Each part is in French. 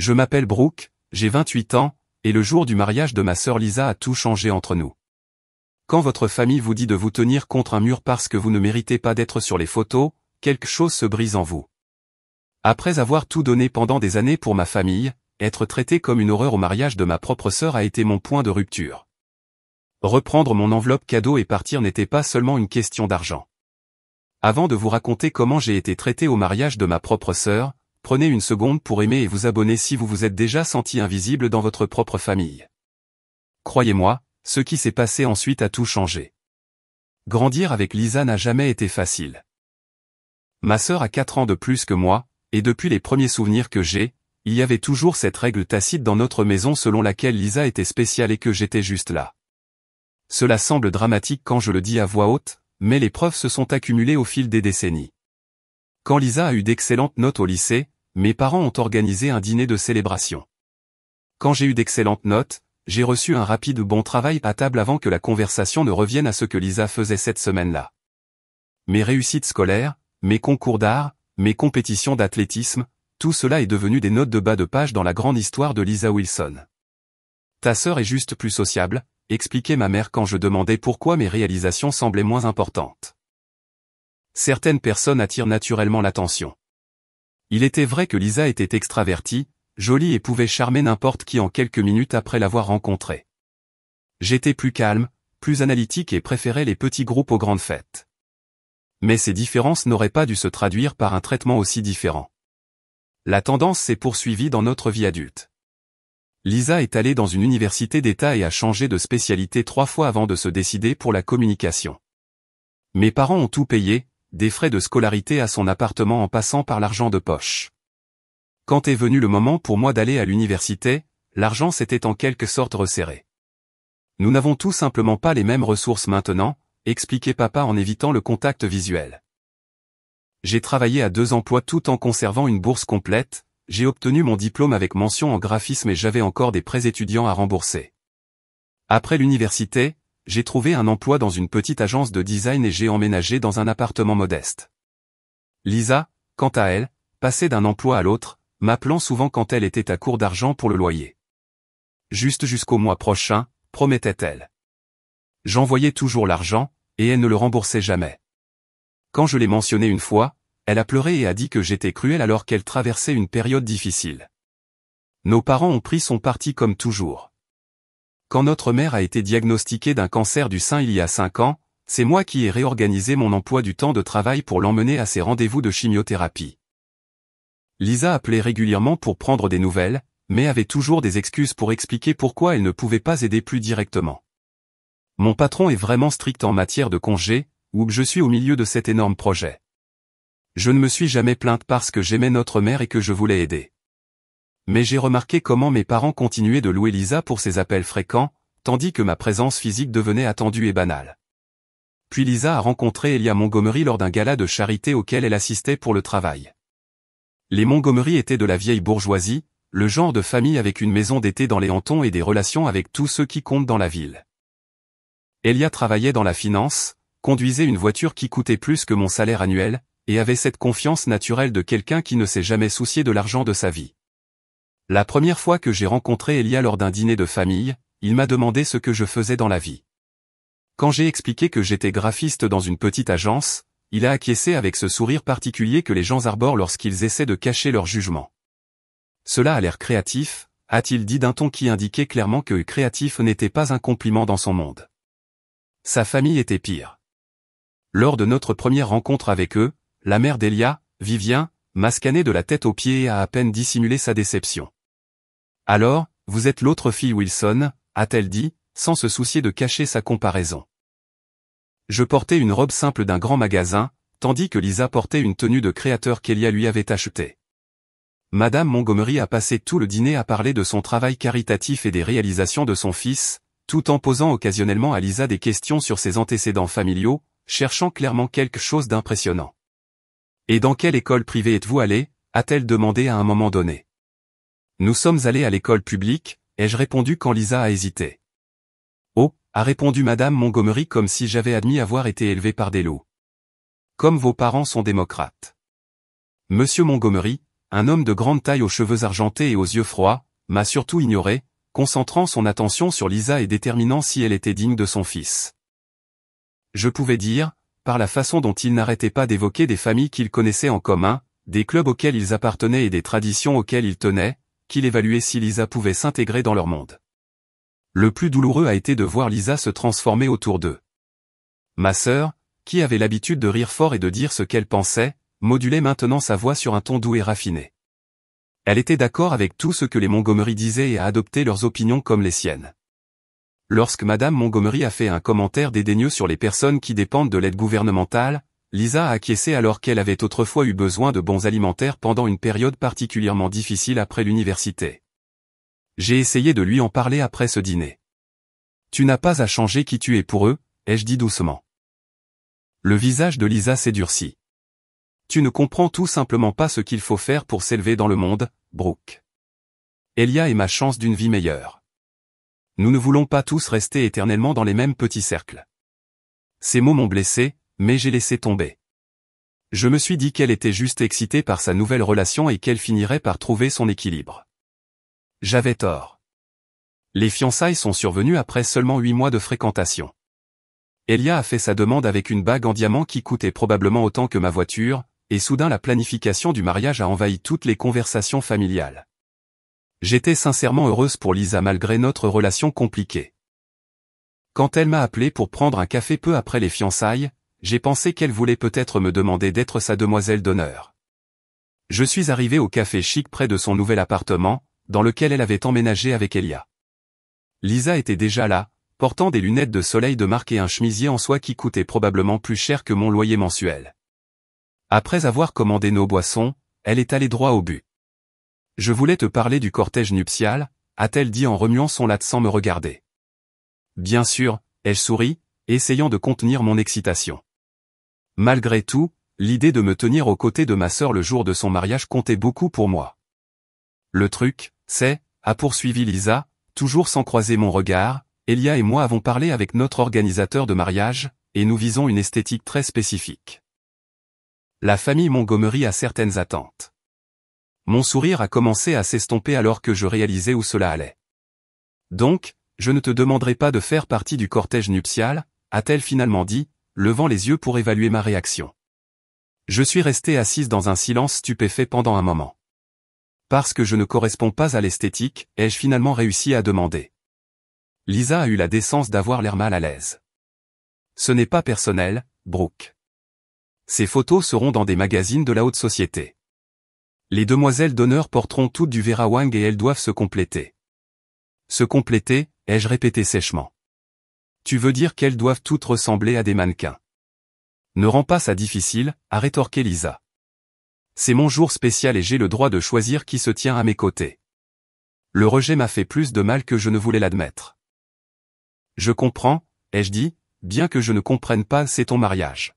Je m'appelle Brooke, j'ai 28 ans, et le jour du mariage de ma sœur Lisa a tout changé entre nous. Quand votre famille vous dit de vous tenir contre un mur parce que vous ne méritez pas d'être sur les photos, quelque chose se brise en vous. Après avoir tout donné pendant des années pour ma famille, être traité comme une horreur au mariage de ma propre sœur a été mon point de rupture. Reprendre mon enveloppe cadeau et partir n'était pas seulement une question d'argent. Avant de vous raconter comment j'ai été traité au mariage de ma propre sœur, prenez une seconde pour aimer et vous abonner si vous vous êtes déjà senti invisible dans votre propre famille. Croyez-moi, ce qui s'est passé ensuite a tout changé. Grandir avec Lisa n'a jamais été facile. Ma sœur a 4 ans de plus que moi, et depuis les premiers souvenirs que j'ai, il y avait toujours cette règle tacite dans notre maison selon laquelle Lisa était spéciale et que j'étais juste là. Cela semble dramatique quand je le dis à voix haute, mais les preuves se sont accumulées au fil des décennies. Quand Lisa a eu d'excellentes notes au lycée, mes parents ont organisé un dîner de célébration. Quand j'ai eu d'excellentes notes, j'ai reçu un rapide bon travail à table avant que la conversation ne revienne à ce que Lisa faisait cette semaine-là. Mes réussites scolaires, mes concours d'art, mes compétitions d'athlétisme, tout cela est devenu des notes de bas de page dans la grande histoire de Lisa Wilson. Ta sœur est juste plus sociable, expliquait ma mère quand je demandais pourquoi mes réalisations semblaient moins importantes. Certaines personnes attirent naturellement l'attention. Il était vrai que Lisa était extravertie, jolie et pouvait charmer n'importe qui en quelques minutes après l'avoir rencontrée. J'étais plus calme, plus analytique et préférais les petits groupes aux grandes fêtes. Mais ces différences n'auraient pas dû se traduire par un traitement aussi différent. La tendance s'est poursuivie dans notre vie adulte. Lisa est allée dans une université d'État et a changé de spécialité 3 fois avant de se décider pour la communication. Mes parents ont tout payé, des frais de scolarité à son appartement en passant par l'argent de poche. Quand est venu le moment pour moi d'aller à l'université, l'argent s'était en quelque sorte resserré. Nous n'avons tout simplement pas les mêmes ressources maintenant, expliquait papa en évitant le contact visuel. J'ai travaillé à 2 emplois tout en conservant une bourse complète, j'ai obtenu mon diplôme avec mention en graphisme et j'avais encore des prêts étudiants à rembourser. Après l'université, j'ai trouvé un emploi dans une petite agence de design et j'ai emménagé dans un appartement modeste. Lisa, quant à elle, passait d'un emploi à l'autre, m'appelant souvent quand elle était à court d'argent pour le loyer. Juste jusqu'au mois prochain, promettait-elle. J'envoyais toujours l'argent, et elle ne le remboursait jamais. Quand je l'ai mentionné une fois, elle a pleuré et a dit que j'étais cruel alors qu'elle traversait une période difficile. Nos parents ont pris son parti comme toujours. Quand notre mère a été diagnostiquée d'un cancer du sein il y a 5 ans, c'est moi qui ai réorganisé mon emploi du temps de travail pour l'emmener à ses rendez-vous de chimiothérapie. Lisa appelait régulièrement pour prendre des nouvelles, mais avait toujours des excuses pour expliquer pourquoi elle ne pouvait pas aider plus directement. Mon patron est vraiment strict en matière de congés, ou que je suis au milieu de cet énorme projet. Je ne me suis jamais plainte parce que j'aimais notre mère et que je voulais aider. Mais j'ai remarqué comment mes parents continuaient de louer Lisa pour ses appels fréquents, tandis que ma présence physique devenait attendue et banale. Puis Lisa a rencontré Elia Montgomery lors d'un gala de charité auquel elle assistait pour le travail. Les Montgomery étaient de la vieille bourgeoisie, le genre de famille avec une maison d'été dans les Hamptons et des relations avec tous ceux qui comptent dans la ville. Elia travaillait dans la finance, conduisait une voiture qui coûtait plus que mon salaire annuel, et avait cette confiance naturelle de quelqu'un qui ne s'est jamais soucié de l'argent de sa vie. La première fois que j'ai rencontré Elia lors d'un dîner de famille, il m'a demandé ce que je faisais dans la vie. Quand j'ai expliqué que j'étais graphiste dans une petite agence, il a acquiescé avec ce sourire particulier que les gens arborent lorsqu'ils essaient de cacher leur jugement. Cela a l'air créatif, a-t-il dit d'un ton qui indiquait clairement que créatif n'était pas un compliment dans son monde. Sa famille était pire. Lors de notre première rencontre avec eux, la mère d'Elia, Vivien, m'a scanné de la tête aux pieds et a à peine dissimulé sa déception. « Alors, vous êtes l'autre fille Wilson » a-t-elle dit, sans se soucier de cacher sa comparaison. Je portais une robe simple d'un grand magasin, tandis que Lisa portait une tenue de créateur qu'Elia lui avait achetée. Madame Montgomery a passé tout le dîner à parler de son travail caritatif et des réalisations de son fils, tout en posant occasionnellement à Lisa des questions sur ses antécédents familiaux, cherchant clairement quelque chose d'impressionnant. « Et dans quelle école privée êtes-vous allé » a-t-elle demandé à un moment donné. « Nous sommes allés à l'école publique » ai-je répondu quand Lisa a hésité. « Oh » a répondu Madame Montgomery comme si j'avais admis avoir été élevé par des loups. « Comme vos parents sont démocrates. » Monsieur Montgomery, un homme de grande taille aux cheveux argentés et aux yeux froids, m'a surtout ignoré, concentrant son attention sur Lisa et déterminant si elle était digne de son fils. Je pouvais dire, par la façon dont il n'arrêtait pas d'évoquer des familles qu'ils connaissaient en commun, des clubs auxquels ils appartenaient et des traditions auxquelles ils tenaient, qu'il évaluait si Lisa pouvait s'intégrer dans leur monde. Le plus douloureux a été de voir Lisa se transformer autour d'eux. Ma sœur, qui avait l'habitude de rire fort et de dire ce qu'elle pensait, modulait maintenant sa voix sur un ton doux et raffiné. Elle était d'accord avec tout ce que les Montgomery disaient et a adopté leurs opinions comme les siennes. Lorsque Madame Montgomery a fait un commentaire dédaigneux sur les personnes qui dépendent de l'aide gouvernementale, Lisa a acquiescé alors qu'elle avait autrefois eu besoin de bons alimentaires pendant une période particulièrement difficile après l'université. J'ai essayé de lui en parler après ce dîner. Tu n'as pas à changer qui tu es pour eux, ai-je dit doucement. Le visage de Lisa s'est durci. Tu ne comprends tout simplement pas ce qu'il faut faire pour s'élever dans le monde, Brooke. Elia est ma chance d'une vie meilleure. Nous ne voulons pas tous rester éternellement dans les mêmes petits cercles. Ces mots m'ont blessé, mais j'ai laissé tomber. Je me suis dit qu'elle était juste excitée par sa nouvelle relation et qu'elle finirait par trouver son équilibre. J'avais tort. Les fiançailles sont survenues après seulement 8 mois de fréquentation. Elia a fait sa demande avec une bague en diamant qui coûtait probablement autant que ma voiture, et soudain la planification du mariage a envahi toutes les conversations familiales. J'étais sincèrement heureuse pour Lisa malgré notre relation compliquée. Quand elle m'a appelé pour prendre un café peu après les fiançailles, j'ai pensé qu'elle voulait peut-être me demander d'être sa demoiselle d'honneur. Je suis arrivé au café chic près de son nouvel appartement, dans lequel elle avait emménagé avec Elia. Lisa était déjà là, portant des lunettes de soleil de marque et un chemisier en soie qui coûtait probablement plus cher que mon loyer mensuel. Après avoir commandé nos boissons, elle est allée droit au but. Je voulais te parler du cortège nuptial, a-t-elle dit en remuant son latte sans me regarder. Bien sûr, ai-je souri, essayant de contenir mon excitation. Malgré tout, l'idée de me tenir aux côtés de ma sœur le jour de son mariage comptait beaucoup pour moi. Le truc, c'est, a poursuivi Lisa, toujours sans croiser mon regard, Elia et moi avons parlé avec notre organisateur de mariage, et nous visons une esthétique très spécifique. La famille Montgomery a certaines attentes. Mon sourire a commencé à s'estomper alors que je réalisais où cela allait. Donc, je ne te demanderai pas de faire partie du cortège nuptial, a-t-elle finalement dit, levant les yeux pour évaluer ma réaction. Je suis restée assise dans un silence stupéfait pendant un moment. Parce que je ne corresponds pas à l'esthétique, ai-je finalement réussi à demander. Lisa a eu la décence d'avoir l'air mal à l'aise. Ce n'est pas personnel, Brooke. Ces photos seront dans des magazines de la haute société. Les demoiselles d'honneur porteront toutes du Vera Wang et elles doivent se compléter. Se compléter, ai-je répété sèchement. Tu veux dire qu'elles doivent toutes ressembler à des mannequins. Ne rends pas ça difficile, a rétorqué Lisa. C'est mon jour spécial et j'ai le droit de choisir qui se tient à mes côtés. Le rejet m'a fait plus de mal que je ne voulais l'admettre. Je comprends, ai-je dit, bien que je ne comprenne pas, c'est ton mariage.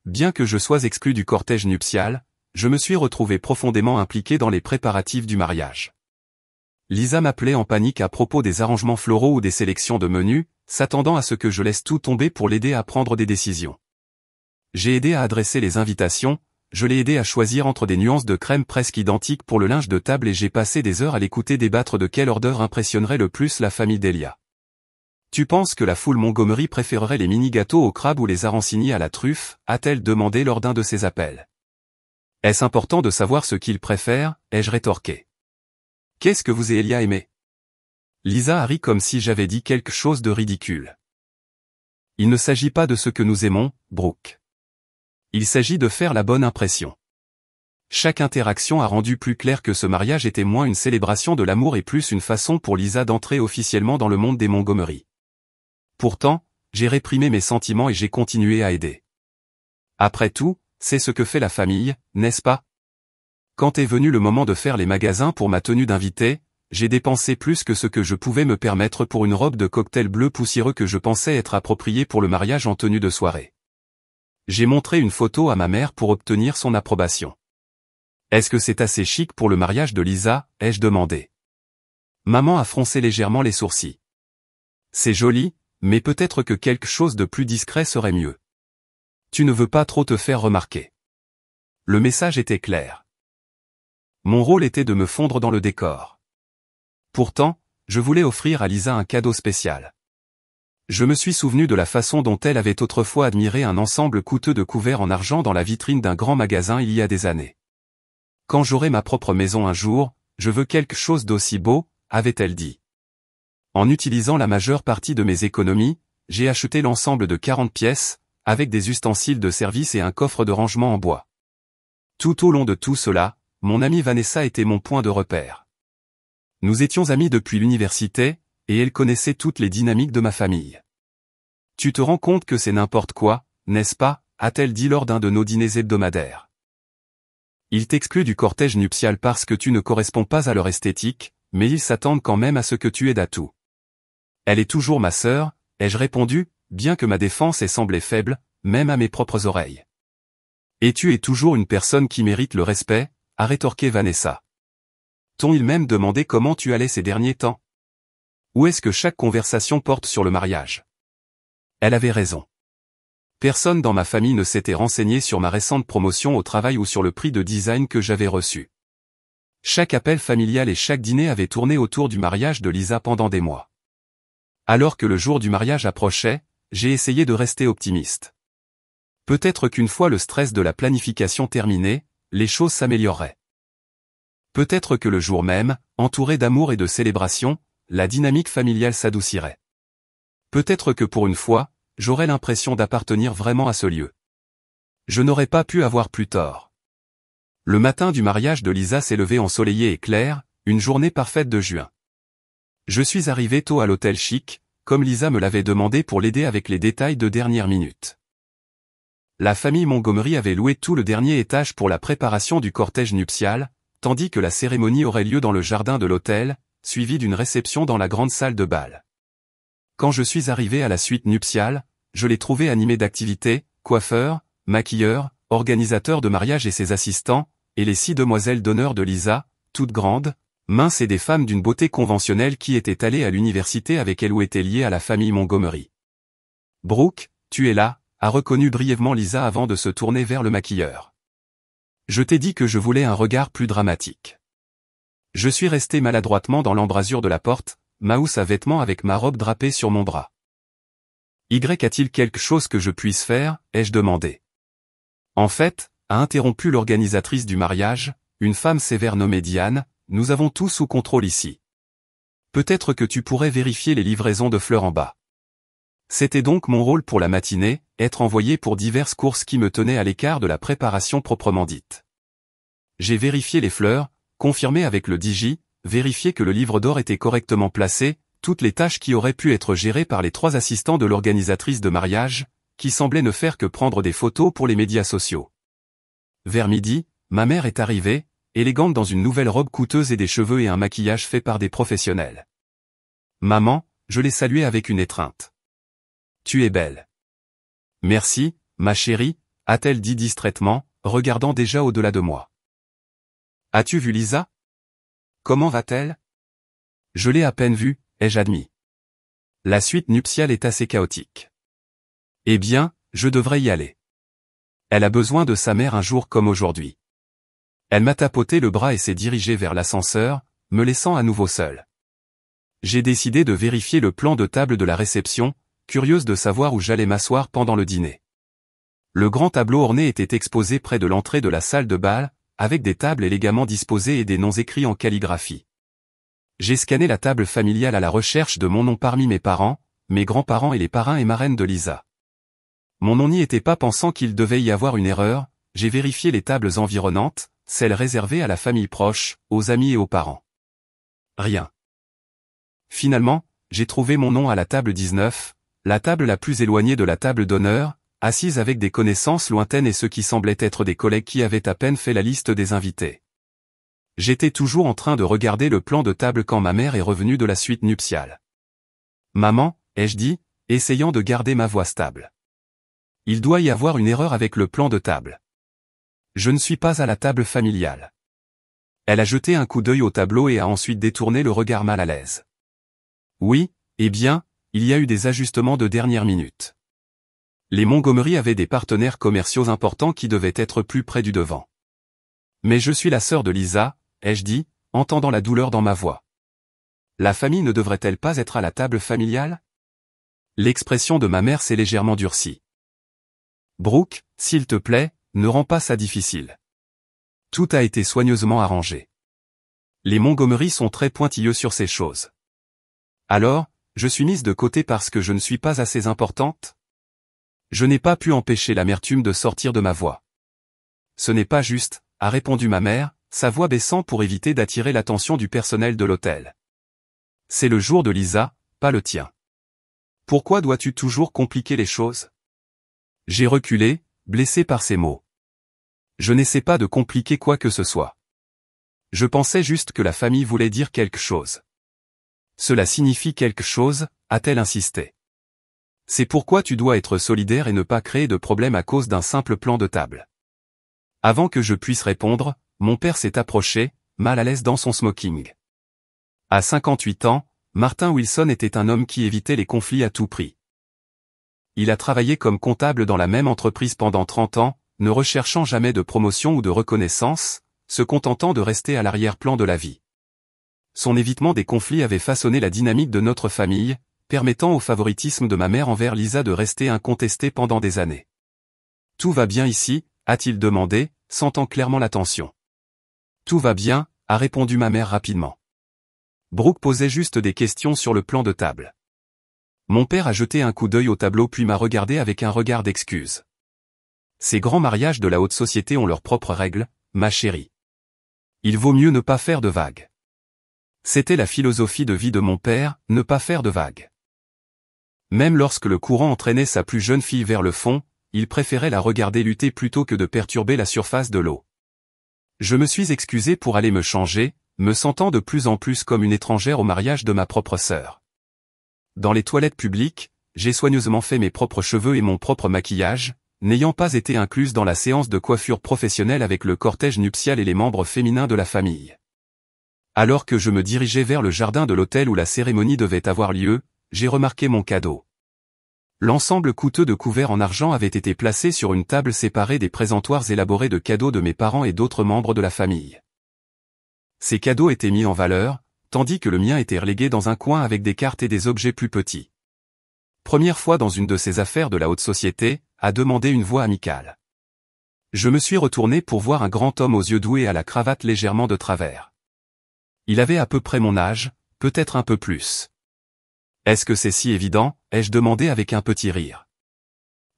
Bien que je sois exclu du cortège nuptial, je me suis retrouvé profondément impliqué dans les préparatifs du mariage. Lisa m'appelait en panique à propos des arrangements floraux ou des sélections de menus, s'attendant à ce que je laisse tout tomber pour l'aider à prendre des décisions. J'ai aidé à adresser les invitations, je l'ai aidé à choisir entre des nuances de crème presque identiques pour le linge de table et j'ai passé des heures à l'écouter débattre de quelle odeur impressionnerait le plus la famille d'Elia. Tu penses que la foule Montgomery préférerait les mini-gâteaux au crabe ou les arancini à la truffe, a-t-elle demandé lors d'un de ses appels. Est-ce important de savoir ce qu'ils préfèrent, ai-je rétorqué. Qu'est-ce que vous et Elia aimez? Lisa a ri comme si j'avais dit quelque chose de ridicule. Il ne s'agit pas de ce que nous aimons, Brooke. Il s'agit de faire la bonne impression. Chaque interaction a rendu plus clair que ce mariage était moins une célébration de l'amour et plus une façon pour Lisa d'entrer officiellement dans le monde des Montgomery. Pourtant, j'ai réprimé mes sentiments et j'ai continué à aider. Après tout, c'est ce que fait la famille, n'est-ce pas? Quand est venu le moment de faire les magasins pour ma tenue d'invité, j'ai dépensé plus que ce que je pouvais me permettre pour une robe de cocktail bleu poussiéreux que je pensais être appropriée pour le mariage en tenue de soirée. J'ai montré une photo à ma mère pour obtenir son approbation. Est-ce que c'est assez chic pour le mariage de Lisa, ai-je demandé. Maman a froncé légèrement les sourcils. C'est joli, mais peut-être que quelque chose de plus discret serait mieux. Tu ne veux pas trop te faire remarquer. Le message était clair. Mon rôle était de me fondre dans le décor. Pourtant, je voulais offrir à Lisa un cadeau spécial. Je me suis souvenu de la façon dont elle avait autrefois admiré un ensemble coûteux de couverts en argent dans la vitrine d'un grand magasin il y a des années. Quand j'aurai ma propre maison un jour, je veux quelque chose d'aussi beau, avait-elle dit. En utilisant la majeure partie de mes économies, j'ai acheté l'ensemble de 40 pièces, avec des ustensiles de service et un coffre de rangement en bois. Tout au long de tout cela, mon amie Vanessa était mon point de repère. Nous étions amis depuis l'université, et elle connaissait toutes les dynamiques de ma famille. Tu te rends compte que c'est n'importe quoi, n'est-ce pas, a-t-elle dit lors d'un de nos dîners hebdomadaires. Ils t'excluent du cortège nuptial parce que tu ne corresponds pas à leur esthétique, mais ils s'attendent quand même à ce que tu aies d'atout. Elle est toujours ma sœur, ai-je répondu, bien que ma défense ait semblé faible, même à mes propres oreilles. Et tu es toujours une personne qui mérite le respect, a rétorqué Vanessa. T'ont-ils même demandé comment tu allais ces derniers temps? Où est-ce que chaque conversation porte sur le mariage? Elle avait raison. Personne dans ma famille ne s'était renseigné sur ma récente promotion au travail ou sur le prix de design que j'avais reçu. Chaque appel familial et chaque dîner avait tourné autour du mariage de Lisa pendant des mois. Alors que le jour du mariage approchait, j'ai essayé de rester optimiste. Peut-être qu'une fois le stress de la planification terminé, les choses s'amélioreraient. Peut-être que le jour même, entouré d'amour et de célébration, la dynamique familiale s'adoucirait. Peut-être que pour une fois, j'aurais l'impression d'appartenir vraiment à ce lieu. Je n'aurais pas pu avoir plus tort. Le matin du mariage de Lisa s'est levé ensoleillé et clair, une journée parfaite de juin. Je suis arrivé tôt à l'hôtel chic, comme Lisa me l'avait demandé pour l'aider avec les détails de dernière minute. La famille Montgomery avait loué tout le dernier étage pour la préparation du cortège nuptial, tandis que la cérémonie aurait lieu dans le jardin de l'hôtel, suivie d'une réception dans la grande salle de bal. Quand je suis arrivé à la suite nuptiale, je l'ai trouvé animé d'activités, coiffeurs, maquilleurs, organisateurs de mariage et ses assistants, et les 6 demoiselles d'honneur de Lisa, toutes grandes, minces et des femmes d'une beauté conventionnelle qui étaient allées à l'université avec elle ou étaient liées à la famille Montgomery. Brooke, tu es là, a reconnu brièvement Lisa avant de se tourner vers le maquilleur. Je t'ai dit que je voulais un regard plus dramatique. Je suis resté maladroitement dans l'embrasure de la porte, ma housse à vêtements avec ma robe drapée sur mon bras. Y a-t-il quelque chose que je puisse faire, ai-je demandé. En fait, a interrompu l'organisatrice du mariage, une femme sévère nommée Diane, nous avons tout sous contrôle ici. Peut-être que tu pourrais vérifier les livraisons de fleurs en bas. C'était donc mon rôle pour la matinée, être envoyé pour diverses courses qui me tenaient à l'écart de la préparation proprement dite. J'ai vérifié les fleurs, confirmé avec le DJ, vérifié que le livre d'or était correctement placé, toutes les tâches qui auraient pu être gérées par les 3 assistants de l'organisatrice de mariage, qui semblaient ne faire que prendre des photos pour les médias sociaux. Vers midi, ma mère est arrivée, élégante dans une nouvelle robe coûteuse et des cheveux et un maquillage fait par des professionnels. Maman, je l'ai saluée avec une étreinte. Tu es belle. Merci, ma chérie, a-t-elle dit distraitement, regardant déjà au-delà de moi. As-tu vu Lisa? Comment va-t-elle? Je l'ai à peine vue, ai-je admis. La suite nuptiale est assez chaotique. Eh bien, je devrais y aller. Elle a besoin de sa mère un jour comme aujourd'hui. Elle m'a tapoté le bras et s'est dirigée vers l'ascenseur, me laissant à nouveau seul. J'ai décidé de vérifier le plan de table de la réception, curieuse de savoir où j'allais m'asseoir pendant le dîner. Le grand tableau orné était exposé près de l'entrée de la salle de bal, avec des tables élégamment disposées et des noms écrits en calligraphie. J'ai scanné la table familiale à la recherche de mon nom parmi mes parents, mes grands-parents et les parrains et marraines de Lisa. Mon nom n'y était pas pensant qu'il devait y avoir une erreur, j'ai vérifié les tables environnantes, celles réservées à la famille proche, aux amis et aux parents. Rien. Finalement, j'ai trouvé mon nom à la table 19, la table la plus éloignée de la table d'honneur, assise avec des connaissances lointaines et ceux qui semblaient être des collègues qui avaient à peine fait la liste des invités. J'étais toujours en train de regarder le plan de table quand ma mère est revenue de la suite nuptiale. Maman, ai-je dit, essayant de garder ma voix stable. Il doit y avoir une erreur avec le plan de table. Je ne suis pas à la table familiale. Elle a jeté un coup d'œil au tableau et a ensuite détourné le regard mal à l'aise. Oui, eh bien, il y a eu des ajustements de dernière minute. Les Montgomery avaient des partenaires commerciaux importants qui devaient être plus près du devant. Mais je suis la sœur de Lisa, ai-je dit, entendant la douleur dans ma voix. La famille ne devrait-elle pas être à la table familiale? L'expression de ma mère s'est légèrement durcie. Brooke, s'il te plaît, ne rends pas ça difficile. Tout a été soigneusement arrangé. Les Montgomery sont très pointilleux sur ces choses. Alors, je suis mise de côté parce que je ne suis pas assez importante? Je n'ai pas pu empêcher l'amertume de sortir de ma voix. Ce n'est pas juste, a répondu ma mère, sa voix baissant pour éviter d'attirer l'attention du personnel de l'hôtel. C'est le jour de Lisa, pas le tien. Pourquoi dois-tu toujours compliquer les choses? J'ai reculé, blessé par ces mots. Je n'essaie pas de compliquer quoi que ce soit. Je pensais juste que la famille voulait dire quelque chose. Cela signifie quelque chose, a-t-elle insisté. C'est pourquoi tu dois être solidaire et ne pas créer de problème à cause d'un simple plan de table. Avant que je puisse répondre, mon père s'est approché, mal à l'aise dans son smoking. À 58 ans, Martin Wilson était un homme qui évitait les conflits à tout prix. Il a travaillé comme comptable dans la même entreprise pendant 30 ans, ne recherchant jamais de promotion ou de reconnaissance, se contentant de rester à l'arrière-plan de la vie. Son évitement des conflits avait façonné la dynamique de notre famille, permettant au favoritisme de ma mère envers Lisa de rester incontesté pendant des années. « Tout va bien ici ?» a-t-il demandé, sentant clairement la tension. « Tout va bien », a répondu ma mère rapidement. Brooke posait juste des questions sur le plan de table. Mon père a jeté un coup d'œil au tableau puis m'a regardé avec un regard d'excuse. Ces grands mariages de la haute société ont leurs propres règles, ma chérie. Il vaut mieux ne pas faire de vagues. C'était la philosophie de vie de mon père, ne pas faire de vagues. Même lorsque le courant entraînait sa plus jeune fille vers le fond, il préférait la regarder lutter plutôt que de perturber la surface de l'eau. Je me suis excusé pour aller me changer, me sentant de plus en plus comme une étrangère au mariage de ma propre sœur. Dans les toilettes publiques, j'ai soigneusement fait mes propres cheveux et mon propre maquillage, n'ayant pas été incluse dans la séance de coiffure professionnelle avec le cortège nuptial et les membres féminins de la famille. Alors que je me dirigeais vers le jardin de l'hôtel où la cérémonie devait avoir lieu, j'ai remarqué mon cadeau. L'ensemble coûteux de couverts en argent avait été placé sur une table séparée des présentoirs élaborés de cadeaux de mes parents et d'autres membres de la famille. Ces cadeaux étaient mis en valeur, tandis que le mien était relégué dans un coin avec des cartes et des objets plus petits. Première fois dans une de ces affaires de la haute société, a demandé une voix amicale. Je me suis retourné pour voir un grand homme aux yeux doux et à la cravate légèrement de travers. Il avait à peu près mon âge, peut-être un peu plus. Est-ce que c'est si évident, ai-je demandé avec un petit rire.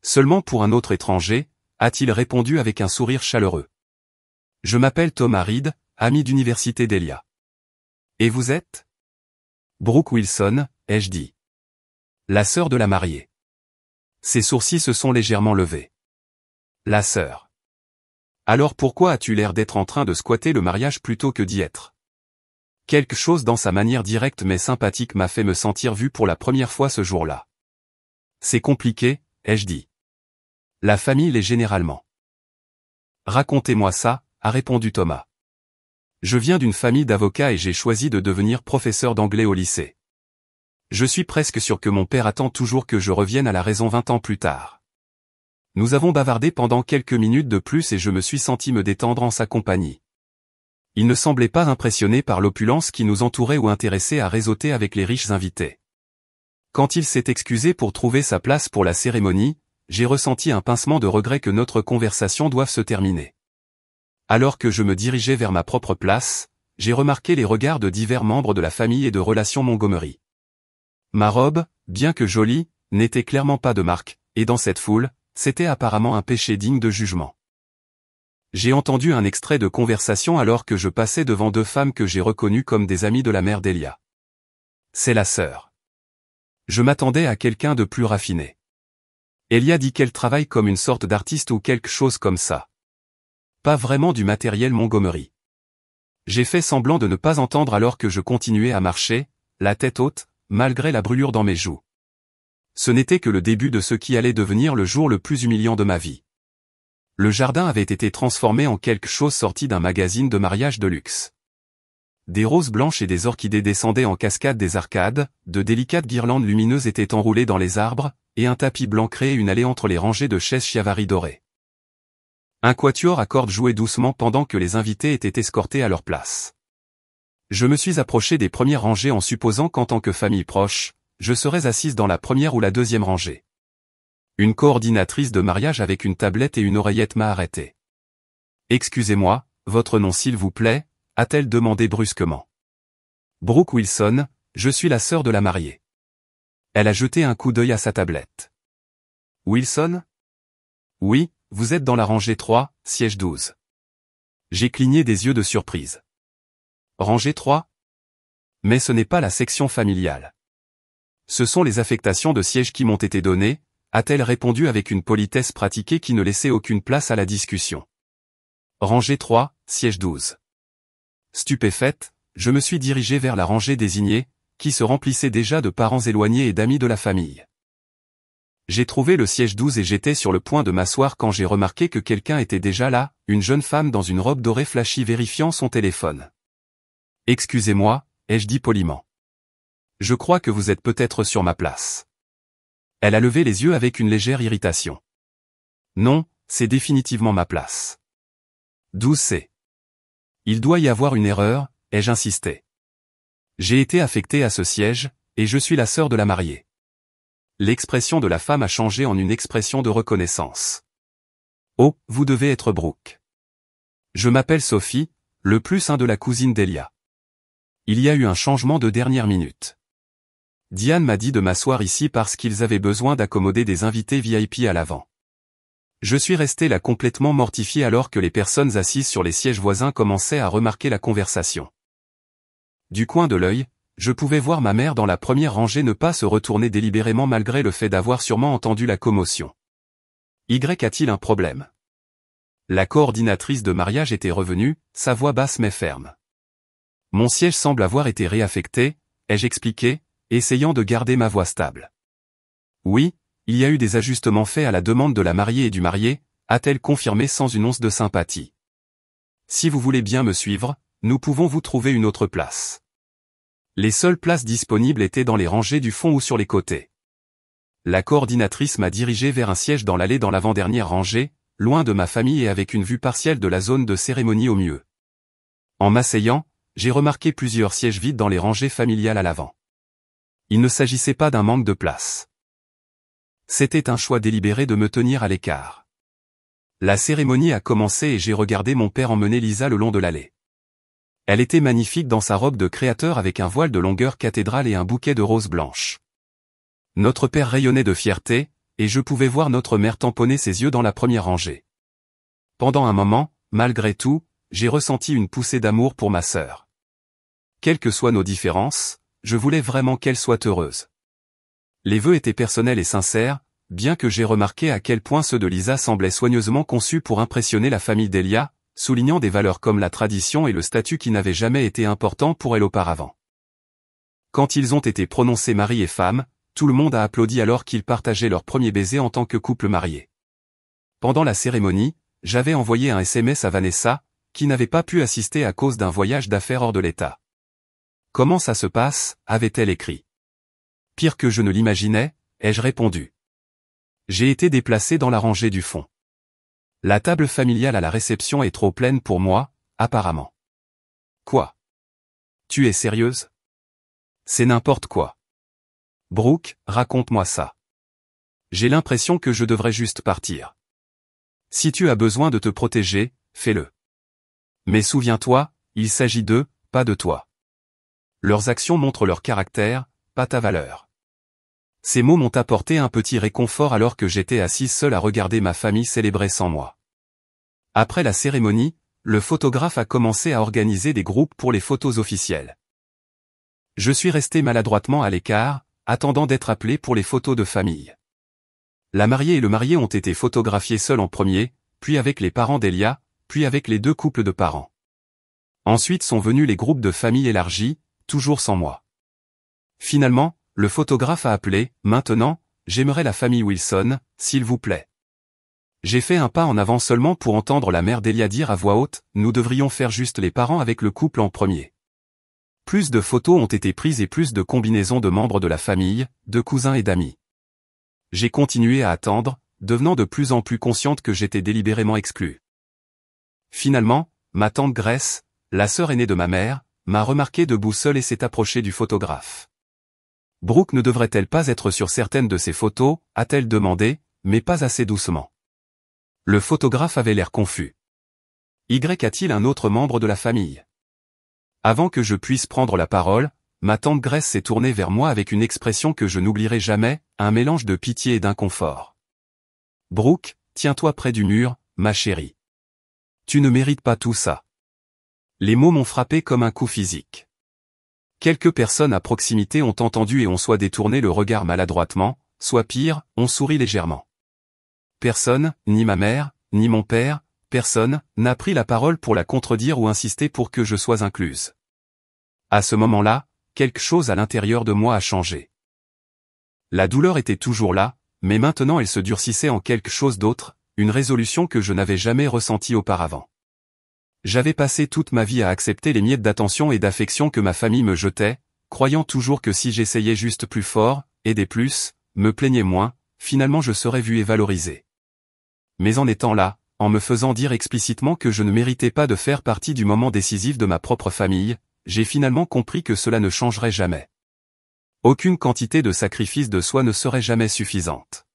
Seulement pour un autre étranger, a-t-il répondu avec un sourire chaleureux. Je m'appelle Thomas Reed, ami d'université d'Elia. Et vous êtes? Brooke Wilson, ai-je dit. La sœur de la mariée. Ses sourcils se sont légèrement levés. La sœur. Alors pourquoi as-tu l'air d'être en train de squatter le mariage plutôt que d'y être? Quelque chose dans sa manière directe mais sympathique m'a fait me sentir vu pour la première fois ce jour-là. C'est compliqué, ai-je dit. La famille l'est généralement. Racontez-moi ça, a répondu Thomas. Je viens d'une famille d'avocats et j'ai choisi de devenir professeur d'anglais au lycée. Je suis presque sûr que mon père attend toujours que je revienne à la raison 20 ans plus tard. Nous avons bavardé pendant quelques minutes de plus et je me suis senti me détendre en sa compagnie. Il ne semblait pas impressionné par l'opulence qui nous entourait ou intéressé à réseauter avec les riches invités. Quand il s'est excusé pour trouver sa place pour la cérémonie, j'ai ressenti un pincement de regret que notre conversation doive se terminer. Alors que je me dirigeais vers ma propre place, j'ai remarqué les regards de divers membres de la famille et de Relations Montgomery. Ma robe, bien que jolie, n'était clairement pas de marque, et dans cette foule, c'était apparemment un péché digne de jugement. J'ai entendu un extrait de conversation alors que je passais devant deux femmes que j'ai reconnues comme des amies de la mère d'Elia. C'est la sœur. Je m'attendais à quelqu'un de plus raffiné. Elia dit qu'elle travaille comme une sorte d'artiste ou quelque chose comme ça. Pas vraiment du matériel Montgomery. J'ai fait semblant de ne pas entendre alors que je continuais à marcher, la tête haute, malgré la brûlure dans mes joues. Ce n'était que le début de ce qui allait devenir le jour le plus humiliant de ma vie. Le jardin avait été transformé en quelque chose sorti d'un magazine de mariage de luxe. Des roses blanches et des orchidées descendaient en cascade des arcades, de délicates guirlandes lumineuses étaient enroulées dans les arbres, et un tapis blanc créait une allée entre les rangées de chaises chiavari dorées. Un quatuor à cordes jouait doucement pendant que les invités étaient escortés à leur place. Je me suis approché des premières rangées en supposant qu'en tant que famille proche, je serais assise dans la première ou la deuxième rangée. Une coordinatrice de mariage avec une tablette et une oreillette m'a arrêté. « Excusez-moi, votre nom s'il vous plaît ?» a-t-elle demandé brusquement. « Brooke Wilson, je suis la sœur de la mariée. » Elle a jeté un coup d'œil à sa tablette. « Wilson ? Oui, vous êtes dans la rangée 3, siège 12. » J'ai cligné des yeux de surprise. « Rangée 3 ? Mais ce n'est pas la section familiale. Ce sont les affectations de sièges qui m'ont été données, » a-t-elle répondu avec une politesse pratiquée qui ne laissait aucune place à la discussion. Rangée 3, siège 12. Stupéfaite, je me suis dirigé vers la rangée désignée, qui se remplissait déjà de parents éloignés et d'amis de la famille. J'ai trouvé le siège 12 et j'étais sur le point de m'asseoir quand j'ai remarqué que quelqu'un était déjà là, une jeune femme dans une robe dorée flashy vérifiant son téléphone. « Excusez-moi » ai-je dit poliment. « Je crois que vous êtes peut-être sur ma place. » Elle a levé les yeux avec une légère irritation. « Non, c'est définitivement ma place. » 12C. Il doit y avoir une erreur, ai-je insisté. J'ai été affecté à ce siège, et je suis la sœur de la mariée. L'expression de la femme a changé en une expression de reconnaissance. Oh, vous devez être Brooke. Je m'appelle Sophie, le +1 de la cousine d'Elia. Il y a eu un changement de dernière minute. Diane m'a dit de m'asseoir ici parce qu'ils avaient besoin d'accommoder des invités VIP à l'avant. Je suis resté là complètement mortifié alors que les personnes assises sur les sièges voisins commençaient à remarquer la conversation. Du coin de l'œil, je pouvais voir ma mère dans la première rangée ne pas se retourner délibérément malgré le fait d'avoir sûrement entendu la commotion. Y a-t-il un problème? La coordinatrice de mariage était revenue, sa voix basse mais ferme. Mon siège semble avoir été réaffecté, ai-je expliqué, essayant de garder ma voix stable. Oui, il y a eu des ajustements faits à la demande de la mariée et du marié, a-t-elle confirmé sans une once de sympathie. Si vous voulez bien me suivre, nous pouvons vous trouver une autre place. Les seules places disponibles étaient dans les rangées du fond ou sur les côtés. La coordinatrice m'a dirigé vers un siège dans l'allée dans l'avant-dernière rangée, loin de ma famille et avec une vue partielle de la zone de cérémonie au mieux. En m'asseyant, j'ai remarqué plusieurs sièges vides dans les rangées familiales à l'avant. Il ne s'agissait pas d'un manque de place. C'était un choix délibéré de me tenir à l'écart. La cérémonie a commencé et j'ai regardé mon père emmener Lisa le long de l'allée. Elle était magnifique dans sa robe de créateur avec un voile de longueur cathédrale et un bouquet de roses blanches. Notre père rayonnait de fierté, et je pouvais voir notre mère tamponner ses yeux dans la première rangée. Pendant un moment, malgré tout, j'ai ressenti une poussée d'amour pour ma sœur. Quelles que soient nos différences, je voulais vraiment qu'elle soit heureuse. Les vœux étaient personnels et sincères, bien que j'ai remarqué à quel point ceux de Lisa semblaient soigneusement conçus pour impressionner la famille d'Elia, soulignant des valeurs comme la tradition et le statut qui n'avaient jamais été importants pour elle auparavant. Quand ils ont été prononcés mari et femme, tout le monde a applaudi alors qu'ils partageaient leur premier baiser en tant que couple marié. Pendant la cérémonie, j'avais envoyé un SMS à Vanessa, qui n'avait pas pu assister à cause d'un voyage d'affaires hors de l'État. « Comment ça se passe ?» avait-elle écrit. « Pire que je ne l'imaginais » ai-je répondu. J'ai été déplacé dans la rangée du fond. La table familiale à la réception est trop pleine pour moi, apparemment. Quoi? Tu es sérieuse? C'est n'importe quoi. Brooke, raconte-moi ça. J'ai l'impression que je devrais juste partir. Si tu as besoin de te protéger, fais-le. Mais souviens-toi, il s'agit d'eux, pas de toi. Leurs actions montrent leur caractère, pas ta valeur. Ces mots m'ont apporté un petit réconfort alors que j'étais assise seule à regarder ma famille célébrer sans moi. Après la cérémonie, le photographe a commencé à organiser des groupes pour les photos officielles. Je suis resté maladroitement à l'écart, attendant d'être appelé pour les photos de famille. La mariée et le marié ont été photographiés seuls en premier, puis avec les parents d'Elia, puis avec les deux couples de parents. Ensuite sont venus les groupes de famille élargis, toujours sans moi. Finalement, le photographe a appelé « Maintenant, j'aimerais la famille Wilson, s'il vous plaît ». J'ai fait un pas en avant seulement pour entendre la mère d'Elia dire à voix haute « Nous devrions faire juste les parents avec le couple en premier ». Plus de photos ont été prises et plus de combinaisons de membres de la famille, de cousins et d'amis. J'ai continué à attendre, devenant de plus en plus consciente que j'étais délibérément exclue. Finalement, ma tante Grace, la sœur aînée de ma mère, m'a remarqué debout seul et s'est approché du photographe. Brooke ne devrait-elle pas être sur certaines de ces photos, a-t-elle demandé, mais pas assez doucement. Le photographe avait l'air confus. Y a-t-il un autre membre de la famille? Avant que je puisse prendre la parole, ma tante Grace s'est tournée vers moi avec une expression que je n'oublierai jamais, un mélange de pitié et d'inconfort. Brooke, tiens-toi près du mur, ma chérie. Tu ne mérites pas tout ça. Les mots m'ont frappé comme un coup physique. Quelques personnes à proximité ont entendu et ont soit détourné le regard maladroitement, soit pire, ont souri légèrement. Personne, ni ma mère, ni mon père, personne, n'a pris la parole pour la contredire ou insister pour que je sois incluse. À ce moment-là, quelque chose à l'intérieur de moi a changé. La douleur était toujours là, mais maintenant elle se durcissait en quelque chose d'autre, une résolution que je n'avais jamais ressentie auparavant. J'avais passé toute ma vie à accepter les miettes d'attention et d'affection que ma famille me jetait, croyant toujours que si j'essayais juste plus fort, aidais plus, me plaignais moins, finalement je serais vu et valorisé. Mais en étant là, en me faisant dire explicitement que je ne méritais pas de faire partie du moment décisif de ma propre famille, j'ai finalement compris que cela ne changerait jamais. Aucune quantité de sacrifice de soi ne serait jamais suffisante.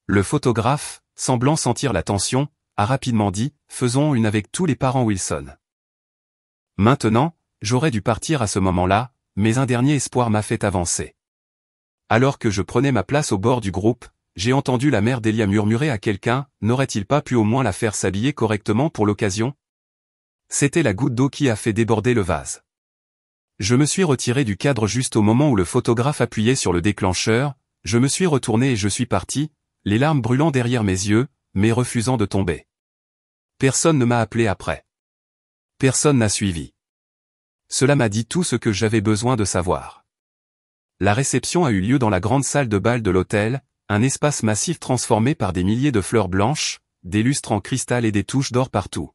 Le photographe, semblant sentir la tension, a rapidement dit « Faisons une avec tous les parents Wilson ». Maintenant, j'aurais dû partir à ce moment-là, mais un dernier espoir m'a fait avancer. Alors que je prenais ma place au bord du groupe, j'ai entendu la mère d'Elia murmurer à quelqu'un « N'aurait-il pas pu au moins la faire s'habiller correctement pour l'occasion ?» C'était la goutte d'eau qui a fait déborder le vase. Je me suis retiré du cadre juste au moment où le photographe appuyait sur le déclencheur, je me suis retourné et je suis parti, les larmes brûlant derrière mes yeux, mais refusant de tomber. Personne ne m'a appelé après. Personne n'a suivi. Cela m'a dit tout ce que j'avais besoin de savoir. La réception a eu lieu dans la grande salle de bal de l'hôtel, un espace massif transformé par des milliers de fleurs blanches, des lustres en cristal et des touches d'or partout.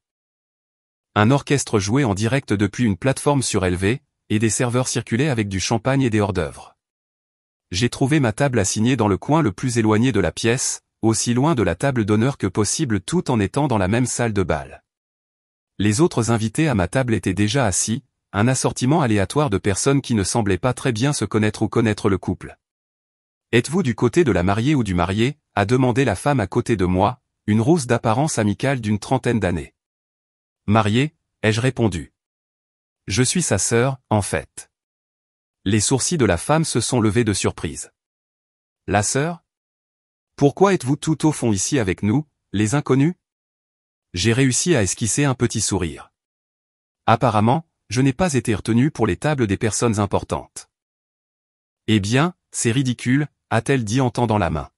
Un orchestre jouait en direct depuis une plateforme surélevée, et des serveurs circulaient avec du champagne et des hors-d'œuvre. J'ai trouvé ma table assignée dans le coin le plus éloigné de la pièce, aussi loin de la table d'honneur que possible tout en étant dans la même salle de bal. Les autres invités à ma table étaient déjà assis, un assortiment aléatoire de personnes qui ne semblaient pas très bien se connaître ou connaître le couple. « Êtes-vous du côté de la mariée ou du marié ?» a demandé la femme à côté de moi, une rousse d'apparence amicale d'une trentaine d'années. « Mariée » ai-je répondu. « Je suis sa sœur, en fait. » Les sourcils de la femme se sont levés de surprise. « La sœur ? Pourquoi êtes-vous tout au fond ici avec nous, les inconnus ?» J'ai réussi à esquisser un petit sourire. Apparemment, je n'ai pas été retenu pour les tables des personnes importantes. « Eh bien, c'est ridicule, » a-t-elle dit en tendant la main.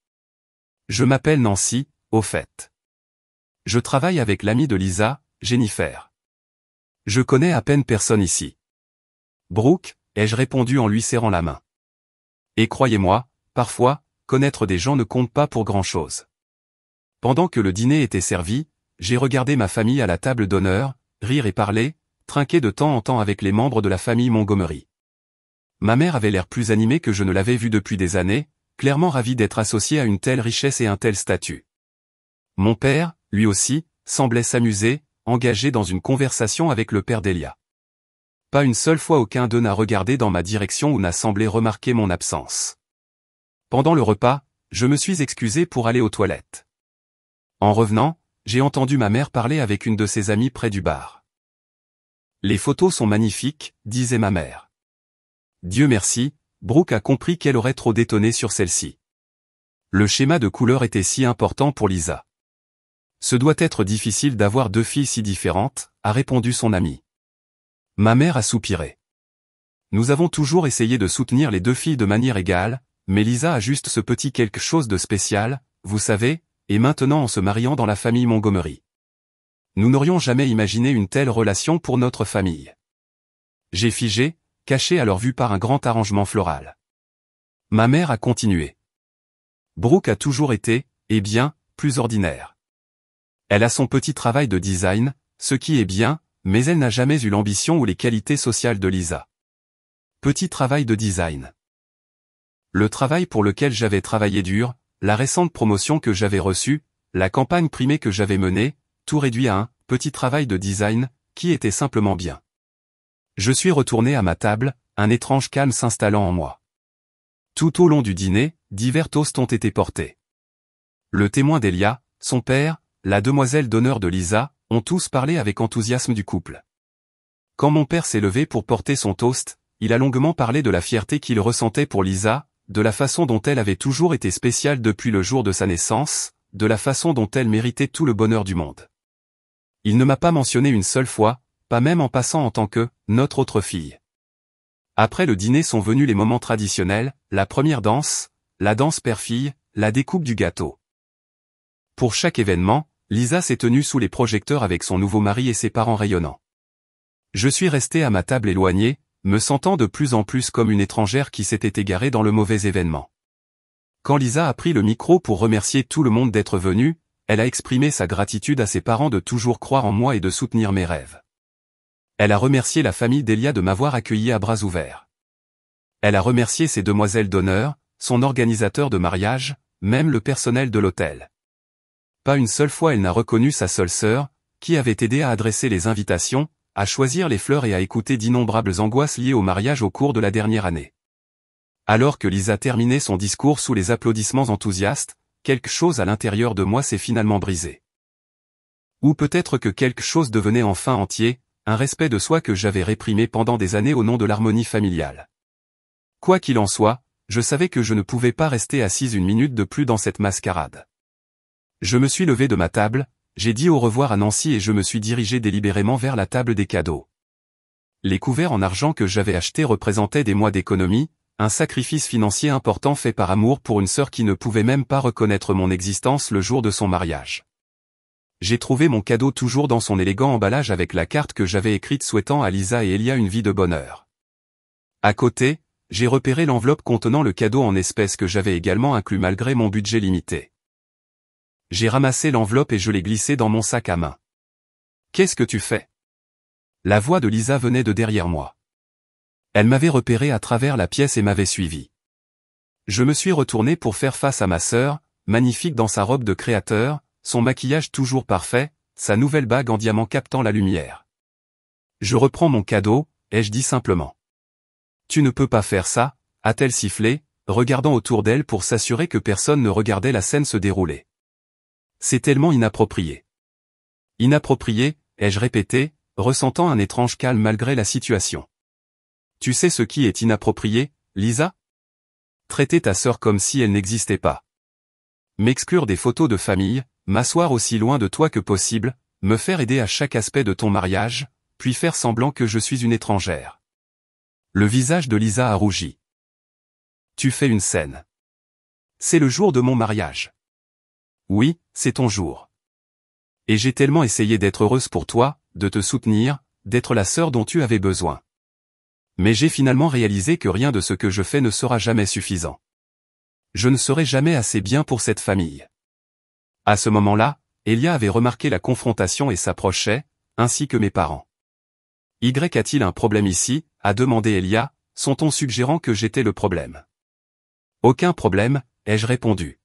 « Je m'appelle Nancy, au fait. Je travaille avec l'amie de Lisa, Jennifer. Je connais à peine personne ici. »« Brooke » ai-je répondu en lui serrant la main. Et croyez-moi, parfois, connaître des gens ne compte pas pour grand-chose. Pendant que le dîner était servi, j'ai regardé ma famille à la table d'honneur, rire et parler, trinquer de temps en temps avec les membres de la famille Montgomery. Ma mère avait l'air plus animée que je ne l'avais vue depuis des années, clairement ravie d'être associée à une telle richesse et un tel statut. Mon père, lui aussi, semblait s'amuser, engagé dans une conversation avec le père d'Elia. Pas une seule fois aucun d'eux n'a regardé dans ma direction ou n'a semblé remarquer mon absence. Pendant le repas, je me suis excusé pour aller aux toilettes. En revenant, j'ai entendu ma mère parler avec une de ses amies près du bar. « Les photos sont magnifiques », disait ma mère. Dieu merci, Brooke a compris qu'elle aurait trop détonné sur celle-ci. Le schéma de couleur était si important pour Lisa. « Ce doit être difficile d'avoir deux filles si différentes », a répondu son amie. Ma mère a soupiré. Nous avons toujours essayé de soutenir les deux filles de manière égale, mais Lisa a juste ce petit quelque chose de spécial, vous savez, et maintenant en se mariant dans la famille Montgomery. Nous n'aurions jamais imaginé une telle relation pour notre famille. J'ai figé, caché à leur vue par un grand arrangement floral. Ma mère a continué. Brooke a toujours été, eh bien, plus ordinaire. Elle a son petit travail de design, ce qui est bien, mais elle n'a jamais eu l'ambition ou les qualités sociales de Lisa. Petit travail de design. Le travail pour lequel j'avais travaillé dur, la récente promotion que j'avais reçue, la campagne primée que j'avais menée, tout réduit à un petit travail de design, qui était simplement bien. Je suis retourné à ma table, un étrange calme s'installant en moi. Tout au long du dîner, divers toasts ont été portés. Le témoin d'Elia, son père, la demoiselle d'honneur de Lisa, ont tous parlé avec enthousiasme du couple. Quand mon père s'est levé pour porter son toast, il a longuement parlé de la fierté qu'il ressentait pour Lisa, de la façon dont elle avait toujours été spéciale depuis le jour de sa naissance, de la façon dont elle méritait tout le bonheur du monde. Il ne m'a pas mentionné une seule fois, pas même en passant en tant que « notre autre fille ». Après le dîner sont venus les moments traditionnels, la première danse, la danse père-fille, la découpe du gâteau. Pour chaque événement, Lisa s'est tenue sous les projecteurs avec son nouveau mari et ses parents rayonnants. Je suis resté à ma table éloigné, me sentant de plus en plus comme une étrangère qui s'était égarée dans le mauvais événement. Quand Lisa a pris le micro pour remercier tout le monde d'être venu, elle a exprimé sa gratitude à ses parents de toujours croire en moi et de soutenir mes rêves. Elle a remercié la famille d'Elia de m'avoir accueilli à bras ouverts. Elle a remercié ses demoiselles d'honneur, son organisateur de mariage, même le personnel de l'hôtel. Pas une seule fois elle n'a reconnu sa seule sœur, qui avait aidé à adresser les invitations, à choisir les fleurs et à écouter d'innombrables angoisses liées au mariage au cours de la dernière année. Alors que Lisa terminait son discours sous les applaudissements enthousiastes, quelque chose à l'intérieur de moi s'est finalement brisé. Ou peut-être que quelque chose devenait enfin entier, un respect de soi que j'avais réprimé pendant des années au nom de l'harmonie familiale. Quoi qu'il en soit, je savais que je ne pouvais pas rester assise une minute de plus dans cette mascarade. Je me suis levé de ma table, j'ai dit au revoir à Nancy et je me suis dirigé délibérément vers la table des cadeaux. Les couverts en argent que j'avais achetés représentaient des mois d'économie, un sacrifice financier important fait par amour pour une sœur qui ne pouvait même pas reconnaître mon existence le jour de son mariage. J'ai trouvé mon cadeau toujours dans son élégant emballage avec la carte que j'avais écrite souhaitant à Lisa et Elia une vie de bonheur. À côté, j'ai repéré l'enveloppe contenant le cadeau en espèces que j'avais également inclus malgré mon budget limité. J'ai ramassé l'enveloppe et je l'ai glissée dans mon sac à main. « Qu'est-ce que tu fais ?» La voix de Lisa venait de derrière moi. Elle m'avait repéré à travers la pièce et m'avait suivi. Je me suis retourné pour faire face à ma sœur, magnifique dans sa robe de créateur, son maquillage toujours parfait, sa nouvelle bague en diamant captant la lumière. « Je reprends mon cadeau », ai-je dit simplement. « Tu ne peux pas faire ça », a-t-elle sifflé, regardant autour d'elle pour s'assurer que personne ne regardait la scène se dérouler. C'est tellement inapproprié. Inapproprié, ai-je répété, ressentant un étrange calme malgré la situation. Tu sais ce qui est inapproprié, Lisa ? Traiter ta sœur comme si elle n'existait pas. M'exclure des photos de famille, m'asseoir aussi loin de toi que possible, me faire aider à chaque aspect de ton mariage, puis faire semblant que je suis une étrangère. Le visage de Lisa a rougi. Tu fais une scène. C'est le jour de mon mariage. Oui, c'est ton jour. Et j'ai tellement essayé d'être heureuse pour toi, de te soutenir, d'être la sœur dont tu avais besoin. Mais j'ai finalement réalisé que rien de ce que je fais ne sera jamais suffisant. Je ne serai jamais assez bien pour cette famille. À ce moment-là, Elia avait remarqué la confrontation et s'approchait, ainsi que mes parents. Y a-t-il un problème ici, a demandé Elia, son ton suggérant que j'étais le problème. Aucun problème, ai-je répondu.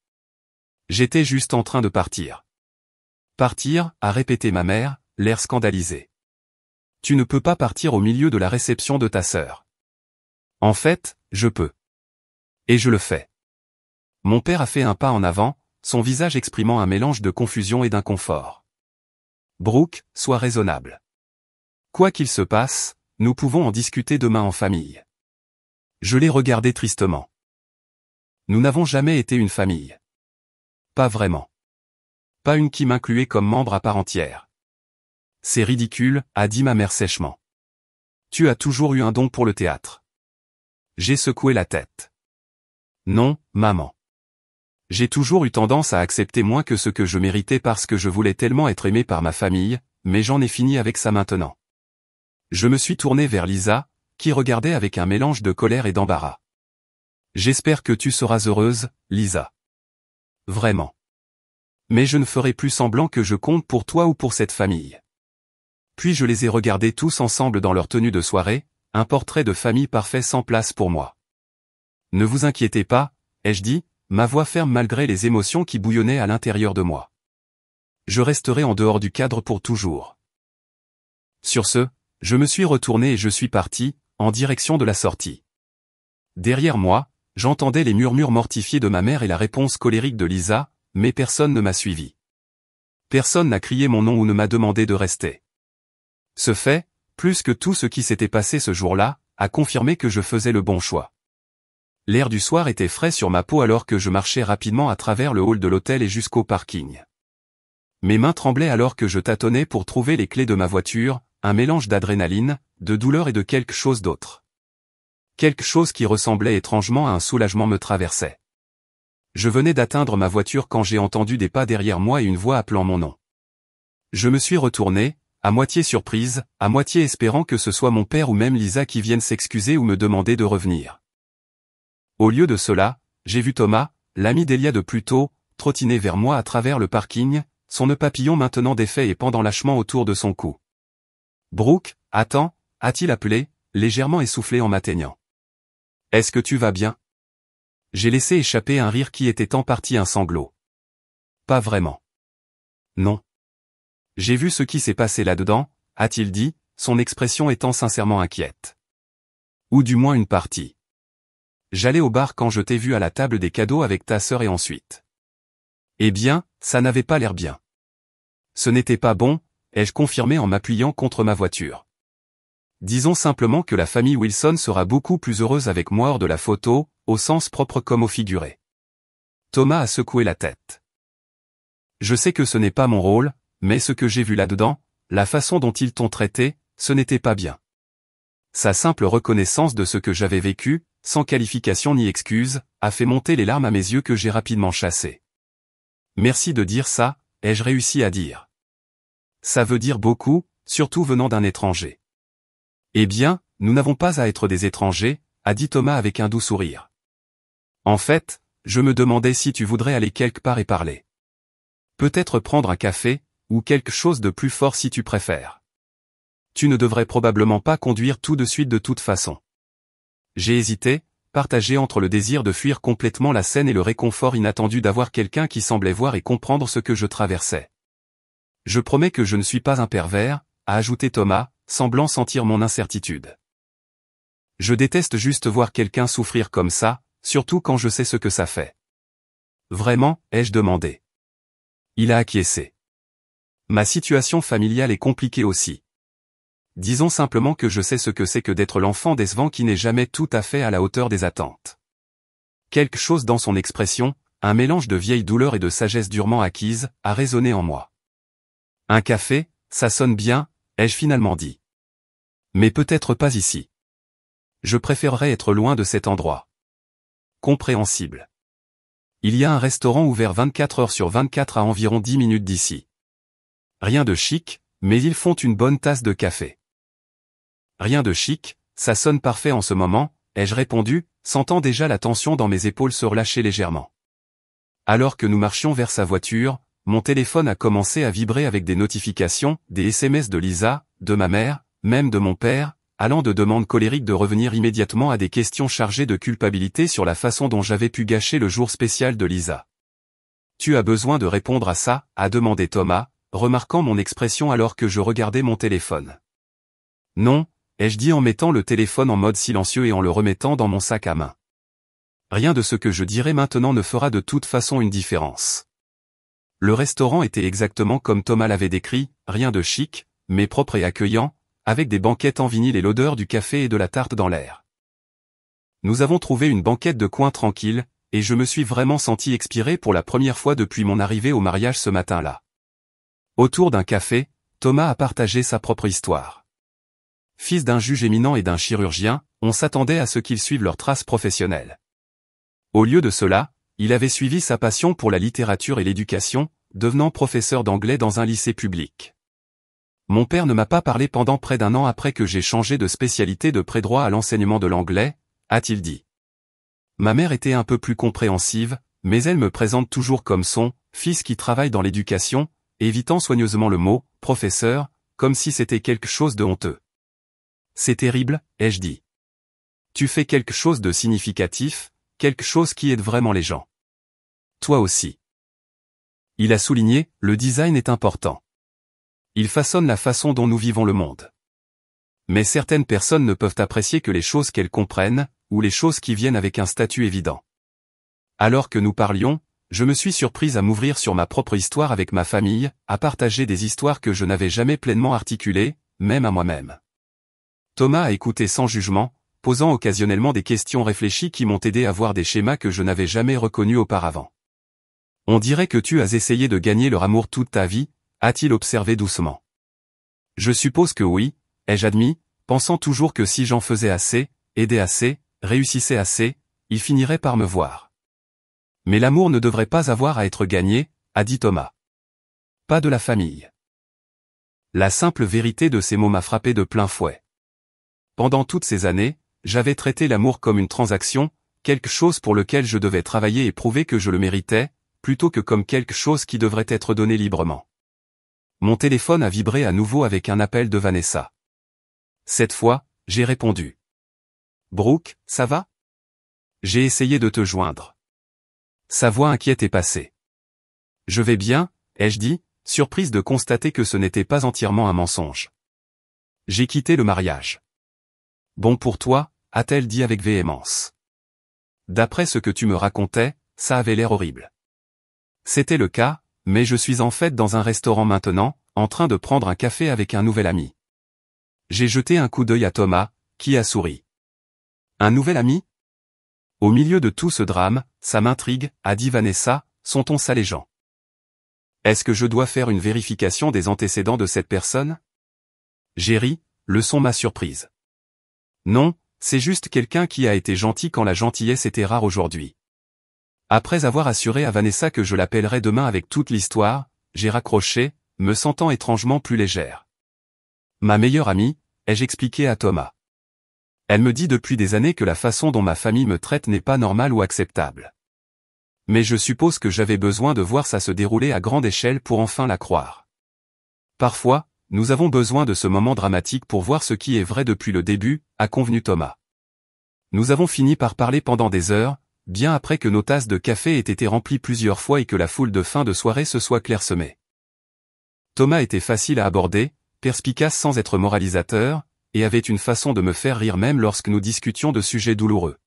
J'étais juste en train de partir. Partir, a répété ma mère, l'air scandalisé. Tu ne peux pas partir au milieu de la réception de ta sœur. En fait, je peux. Et je le fais. Mon père a fait un pas en avant, son visage exprimant un mélange de confusion et d'inconfort. Brooke, sois raisonnable. Quoi qu'il se passe, nous pouvons en discuter demain en famille. Je l'ai regardé tristement. Nous n'avons jamais été une famille. Pas vraiment. Pas une qui m'incluait comme membre à part entière. C'est ridicule, a dit ma mère sèchement. Tu as toujours eu un don pour le théâtre. J'ai secoué la tête. Non, maman. J'ai toujours eu tendance à accepter moins que ce que je méritais parce que je voulais tellement être aimé par ma famille, mais j'en ai fini avec ça maintenant. Je me suis tourné vers Lisa, qui regardait avec un mélange de colère et d'embarras. J'espère que tu seras heureuse, Lisa. Vraiment. Mais je ne ferai plus semblant que je compte pour toi ou pour cette famille. Puis je les ai regardés tous ensemble dans leur tenue de soirée, un portrait de famille parfait sans place pour moi. Ne vous inquiétez pas, ai-je dit, ma voix ferme malgré les émotions qui bouillonnaient à l'intérieur de moi. Je resterai en dehors du cadre pour toujours. Sur ce, Je me suis retourné et je suis parti, en direction de la sortie. Derrière moi, j'entendais les murmures mortifiés de ma mère et la réponse colérique de Lisa, mais personne ne m'a suivi. Personne n'a crié mon nom ou ne m'a demandé de rester. Ce fait, plus que tout ce qui s'était passé ce jour-là, a confirmé que je faisais le bon choix. L'air du soir était frais sur ma peau alors que je marchais rapidement à travers le hall de l'hôtel et jusqu'au parking. Mes mains tremblaient alors que je tâtonnais pour trouver les clés de ma voiture, un mélange d'adrénaline, de douleur et de quelque chose d'autre. Quelque chose qui ressemblait étrangement à un soulagement me traversait. Je venais d'atteindre ma voiture quand j'ai entendu des pas derrière moi et une voix appelant mon nom. Je me suis retourné, à moitié surprise, à moitié espérant que ce soit mon père ou même Lisa qui vienne s'excuser ou me demander de revenir. Au lieu de cela, j'ai vu Thomas, l'ami d'Elia de plus tôt, trottiner vers moi à travers le parking, son nœud papillon maintenant défait et pendant lâchement autour de son cou. « Brooke, attends » a-t-il appelé, légèrement essoufflé en m'atteignant. « Est-ce que tu vas bien ?» J'ai laissé échapper un rire qui était en partie un sanglot. « Pas vraiment. »« Non. »« J'ai vu ce qui s'est passé là-dedans » a-t-il dit, son expression étant sincèrement inquiète. « Ou du moins une partie. » J'allais au bar quand je t'ai vu à la table des cadeaux avec ta sœur et ensuite. Eh bien, ça n'avait pas l'air bien. Ce n'était pas bon, ai-je confirmé en m'appuyant contre ma voiture. Disons simplement que la famille Wilson sera beaucoup plus heureuse avec moi hors de la photo, au sens propre comme au figuré. Thomas a secoué la tête. Je sais que ce n'est pas mon rôle, mais ce que j'ai vu là-dedans, la façon dont ils t'ont traité, ce n'était pas bien. Sa simple reconnaissance de ce que j'avais vécu, sans qualification ni excuse, a fait monter les larmes à mes yeux que j'ai rapidement chassées. Merci de dire ça, ai-je réussi à dire. Ça veut dire beaucoup, surtout venant d'un étranger. Eh bien, nous n'avons pas à être des étrangers, a dit Thomas avec un doux sourire. En fait, je me demandais si tu voudrais aller quelque part et parler. Peut-être prendre un café, ou quelque chose de plus fort si tu préfères. Tu ne devrais probablement pas conduire tout de suite de toute façon. J'ai hésité, partagé entre le désir de fuir complètement la scène et le réconfort inattendu d'avoir quelqu'un qui semblait voir et comprendre ce que je traversais. Je promets que je ne suis pas un pervers, a ajouté Thomas, semblant sentir mon incertitude. Je déteste juste voir quelqu'un souffrir comme ça, surtout quand je sais ce que ça fait. Vraiment, ai-je demandé. Il a acquiescé. Ma situation familiale est compliquée aussi. Disons simplement que je sais ce que c'est que d'être l'enfant décevant qui n'est jamais tout à fait à la hauteur des attentes. Quelque chose dans son expression, un mélange de vieille douleur et de sagesse durement acquise, a résonné en moi. Un café, ça sonne bien, ai-je finalement dit. Mais peut-être pas ici. Je préférerais être loin de cet endroit. Compréhensible. Il y a un restaurant ouvert 24 heures sur 24 à environ 10 minutes d'ici. Rien de chic, mais ils font une bonne tasse de café. Rien de chic, ça sonne parfait en ce moment, ai-je répondu, sentant déjà la tension dans mes épaules se relâcher légèrement. Alors que nous marchions vers sa voiture, mon téléphone a commencé à vibrer avec des notifications, des SMS de Lisa, de ma mère, même de mon père, allant de demandes colériques de revenir immédiatement à des questions chargées de culpabilité sur la façon dont j'avais pu gâcher le jour spécial de Lisa. « Tu as besoin de répondre à ça » a demandé Thomas, remarquant mon expression alors que je regardais mon téléphone. « Non » ai-je dit en mettant le téléphone en mode silencieux et en le remettant dans mon sac à main. Rien de ce que je dirai maintenant ne fera de toute façon une différence. Le restaurant était exactement comme Thomas l'avait décrit, rien de chic, mais propre et accueillant, avec des banquettes en vinyle et l'odeur du café et de la tarte dans l'air. Nous avons trouvé une banquette de coin tranquille, et je me suis vraiment senti expirer pour la première fois depuis mon arrivée au mariage ce matin-là. Autour d'un café, Thomas a partagé sa propre histoire. Fils d'un juge éminent et d'un chirurgien, on s'attendait à ce qu'ils suivent leurs traces professionnelles. Au lieu de cela, il avait suivi sa passion pour la littérature et l'éducation, devenant professeur d'anglais dans un lycée public. Mon père ne m'a pas parlé pendant près d'un an après que j'ai changé de spécialité de pré-droit à l'enseignement de l'anglais, a-t-il dit. Ma mère était un peu plus compréhensive, mais elle me présente toujours comme son fils qui travaille dans l'éducation, évitant soigneusement le mot « professeur », comme si c'était quelque chose de honteux. C'est terrible, ai-je dit. Tu fais quelque chose de significatif, quelque chose qui aide vraiment les gens. Toi aussi. Il a souligné, le design est important. Il façonne la façon dont nous vivons le monde. Mais certaines personnes ne peuvent apprécier que les choses qu'elles comprennent, ou les choses qui viennent avec un statut évident. Alors que nous parlions, je me suis surprise à m'ouvrir sur ma propre histoire avec ma famille, à partager des histoires que je n'avais jamais pleinement articulées, même à moi-même. Thomas a écouté sans jugement, posant occasionnellement des questions réfléchies qui m'ont aidé à voir des schémas que je n'avais jamais reconnus auparavant. On dirait que tu as essayé de gagner leur amour toute ta vie, a-t-il observé doucement. Je suppose que oui, ai-je admis, pensant toujours que si j'en faisais assez, aidais assez, réussissais assez, ils finiraient par me voir. Mais l'amour ne devrait pas avoir à être gagné, a dit Thomas. Pas de la famille. La simple vérité de ces mots m'a frappé de plein fouet. Pendant toutes ces années, j'avais traité l'amour comme une transaction, quelque chose pour lequel je devais travailler et prouver que je le méritais, plutôt que comme quelque chose qui devrait être donné librement. Mon téléphone a vibré à nouveau avec un appel de Vanessa. Cette fois, j'ai répondu. Brooke, ça va? J'ai essayé de te joindre. Sa voix inquiète est passée. Je vais bien, ai-je dit, surprise de constater que ce n'était pas entièrement un mensonge. J'ai quitté le mariage. Bon pour toi, a-t-elle dit avec véhémence. D'après ce que tu me racontais, ça avait l'air horrible. C'était le cas, mais je suis en fait dans un restaurant maintenant, en train de prendre un café avec un nouvel ami. J'ai jeté un coup d'œil à Thomas, qui a souri. Un nouvel ami? Au milieu de tout ce drame, ça m'intrigue, a dit Vanessa, son ton s'allégeant. Est-ce que je dois faire une vérification des antécédents de cette personne? J'ai ri, le son m'a surprise. Non, c'est juste quelqu'un qui a été gentil quand la gentillesse était rare aujourd'hui. Après avoir assuré à Vanessa que je l'appellerais demain avec toute l'histoire, j'ai raccroché, me sentant étrangement plus légère. Ma meilleure amie, ai-je expliqué à Thomas. Elle me dit depuis des années que la façon dont ma famille me traite n'est pas normale ou acceptable. Mais je suppose que j'avais besoin de voir ça se dérouler à grande échelle pour enfin la croire. Parfois, nous avons besoin de ce moment dramatique pour voir ce qui est vrai depuis le début, a convenu Thomas. Nous avons fini par parler pendant des heures, bien après que nos tasses de café aient été remplies plusieurs fois et que la foule de fin de soirée se soit clairsemée. Thomas était facile à aborder, perspicace sans être moralisateur, et avait une façon de me faire rire même lorsque nous discutions de sujets douloureux.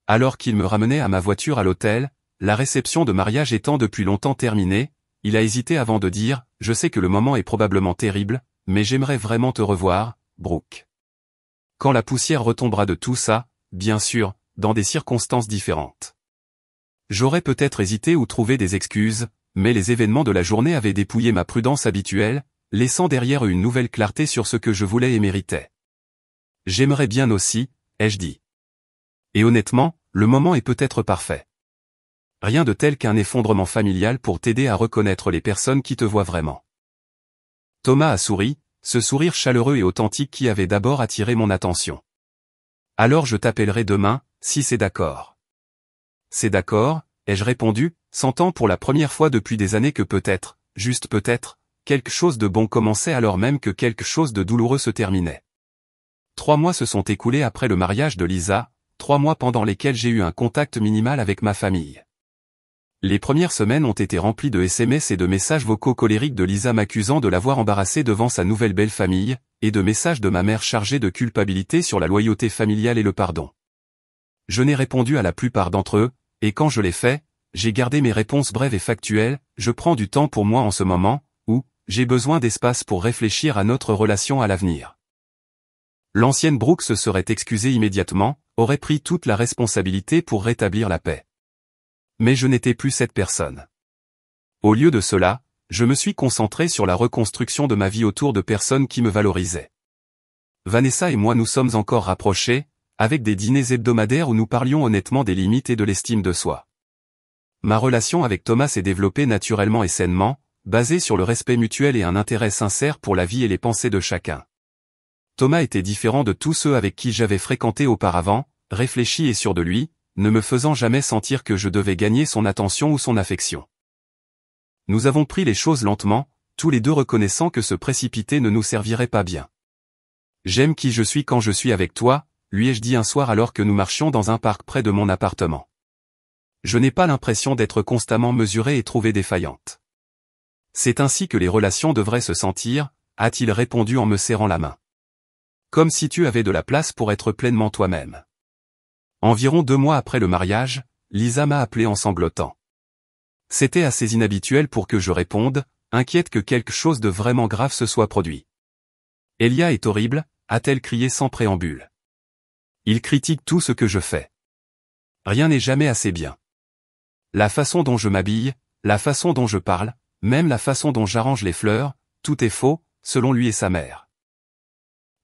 Alors qu'il me ramenait à ma voiture à l'hôtel, la réception de mariage étant depuis longtemps terminée, il a hésité avant de dire « Je sais que le moment est probablement terrible, mais j'aimerais vraiment te revoir, Brooke. » Quand la poussière retombera de tout ça, bien sûr, dans des circonstances différentes. J'aurais peut-être hésité ou trouvé des excuses, mais les événements de la journée avaient dépouillé ma prudence habituelle, laissant derrière eux une nouvelle clarté sur ce que je voulais et méritais. J'aimerais bien aussi, ai-je dit. Et honnêtement, le moment est peut-être parfait. Rien de tel qu'un effondrement familial pour t'aider à reconnaître les personnes qui te voient vraiment. Thomas a souri, ce sourire chaleureux et authentique qui avait d'abord attiré mon attention. Alors je t'appellerai demain, si c'est d'accord. C'est d'accord, ai-je répondu, sentant pour la première fois depuis des années que peut-être, juste peut-être, quelque chose de bon commençait alors même que quelque chose de douloureux se terminait. 3 mois se sont écoulés après le mariage de Lisa, 3 mois pendant lesquels j'ai eu un contact minimal avec ma famille. Les premières semaines ont été remplies de SMS et de messages vocaux colériques de Lisa m'accusant de l'avoir embarrassée devant sa nouvelle belle famille, et de messages de ma mère chargés de culpabilité sur la loyauté familiale et le pardon. Je n'ai répondu à la plupart d'entre eux, et quand je l'ai fait, j'ai gardé mes réponses brèves et factuelles, je prends du temps pour moi en ce moment, où, j'ai besoin d'espace pour réfléchir à notre relation à l'avenir. L'ancienne Brooke se serait excusée immédiatement, aurait pris toute la responsabilité pour rétablir la paix. Mais je n'étais plus cette personne. Au lieu de cela, je me suis concentré sur la reconstruction de ma vie autour de personnes qui me valorisaient. Vanessa et moi nous sommes encore rapprochés, avec des dîners hebdomadaires où nous parlions honnêtement des limites et de l'estime de soi. Ma relation avec Thomas s'est développée naturellement et sainement, basée sur le respect mutuel et un intérêt sincère pour la vie et les pensées de chacun. Thomas était différent de tous ceux avec qui j'avais fréquenté auparavant, réfléchi et sûr de lui, ne me faisant jamais sentir que je devais gagner son attention ou son affection. Nous avons pris les choses lentement, tous les deux reconnaissant que se précipiter ne nous servirait pas bien. J'aime qui je suis quand je suis avec toi, lui ai-je dit un soir alors que nous marchions dans un parc près de mon appartement. Je n'ai pas l'impression d'être constamment mesurée et trouvée défaillante. C'est ainsi que les relations devraient se sentir, a-t-il répondu en me serrant la main. Comme si tu avais de la place pour être pleinement toi-même. Environ 2 mois après le mariage, Lisa m'a appelé en sanglotant. C'était assez inhabituel pour que je réponde, inquiète que quelque chose de vraiment grave se soit produit. Elia est horrible, a-t-elle crié sans préambule. Il critique tout ce que je fais. Rien n'est jamais assez bien. La façon dont je m'habille, la façon dont je parle, même la façon dont j'arrange les fleurs, tout est faux, selon lui et sa mère.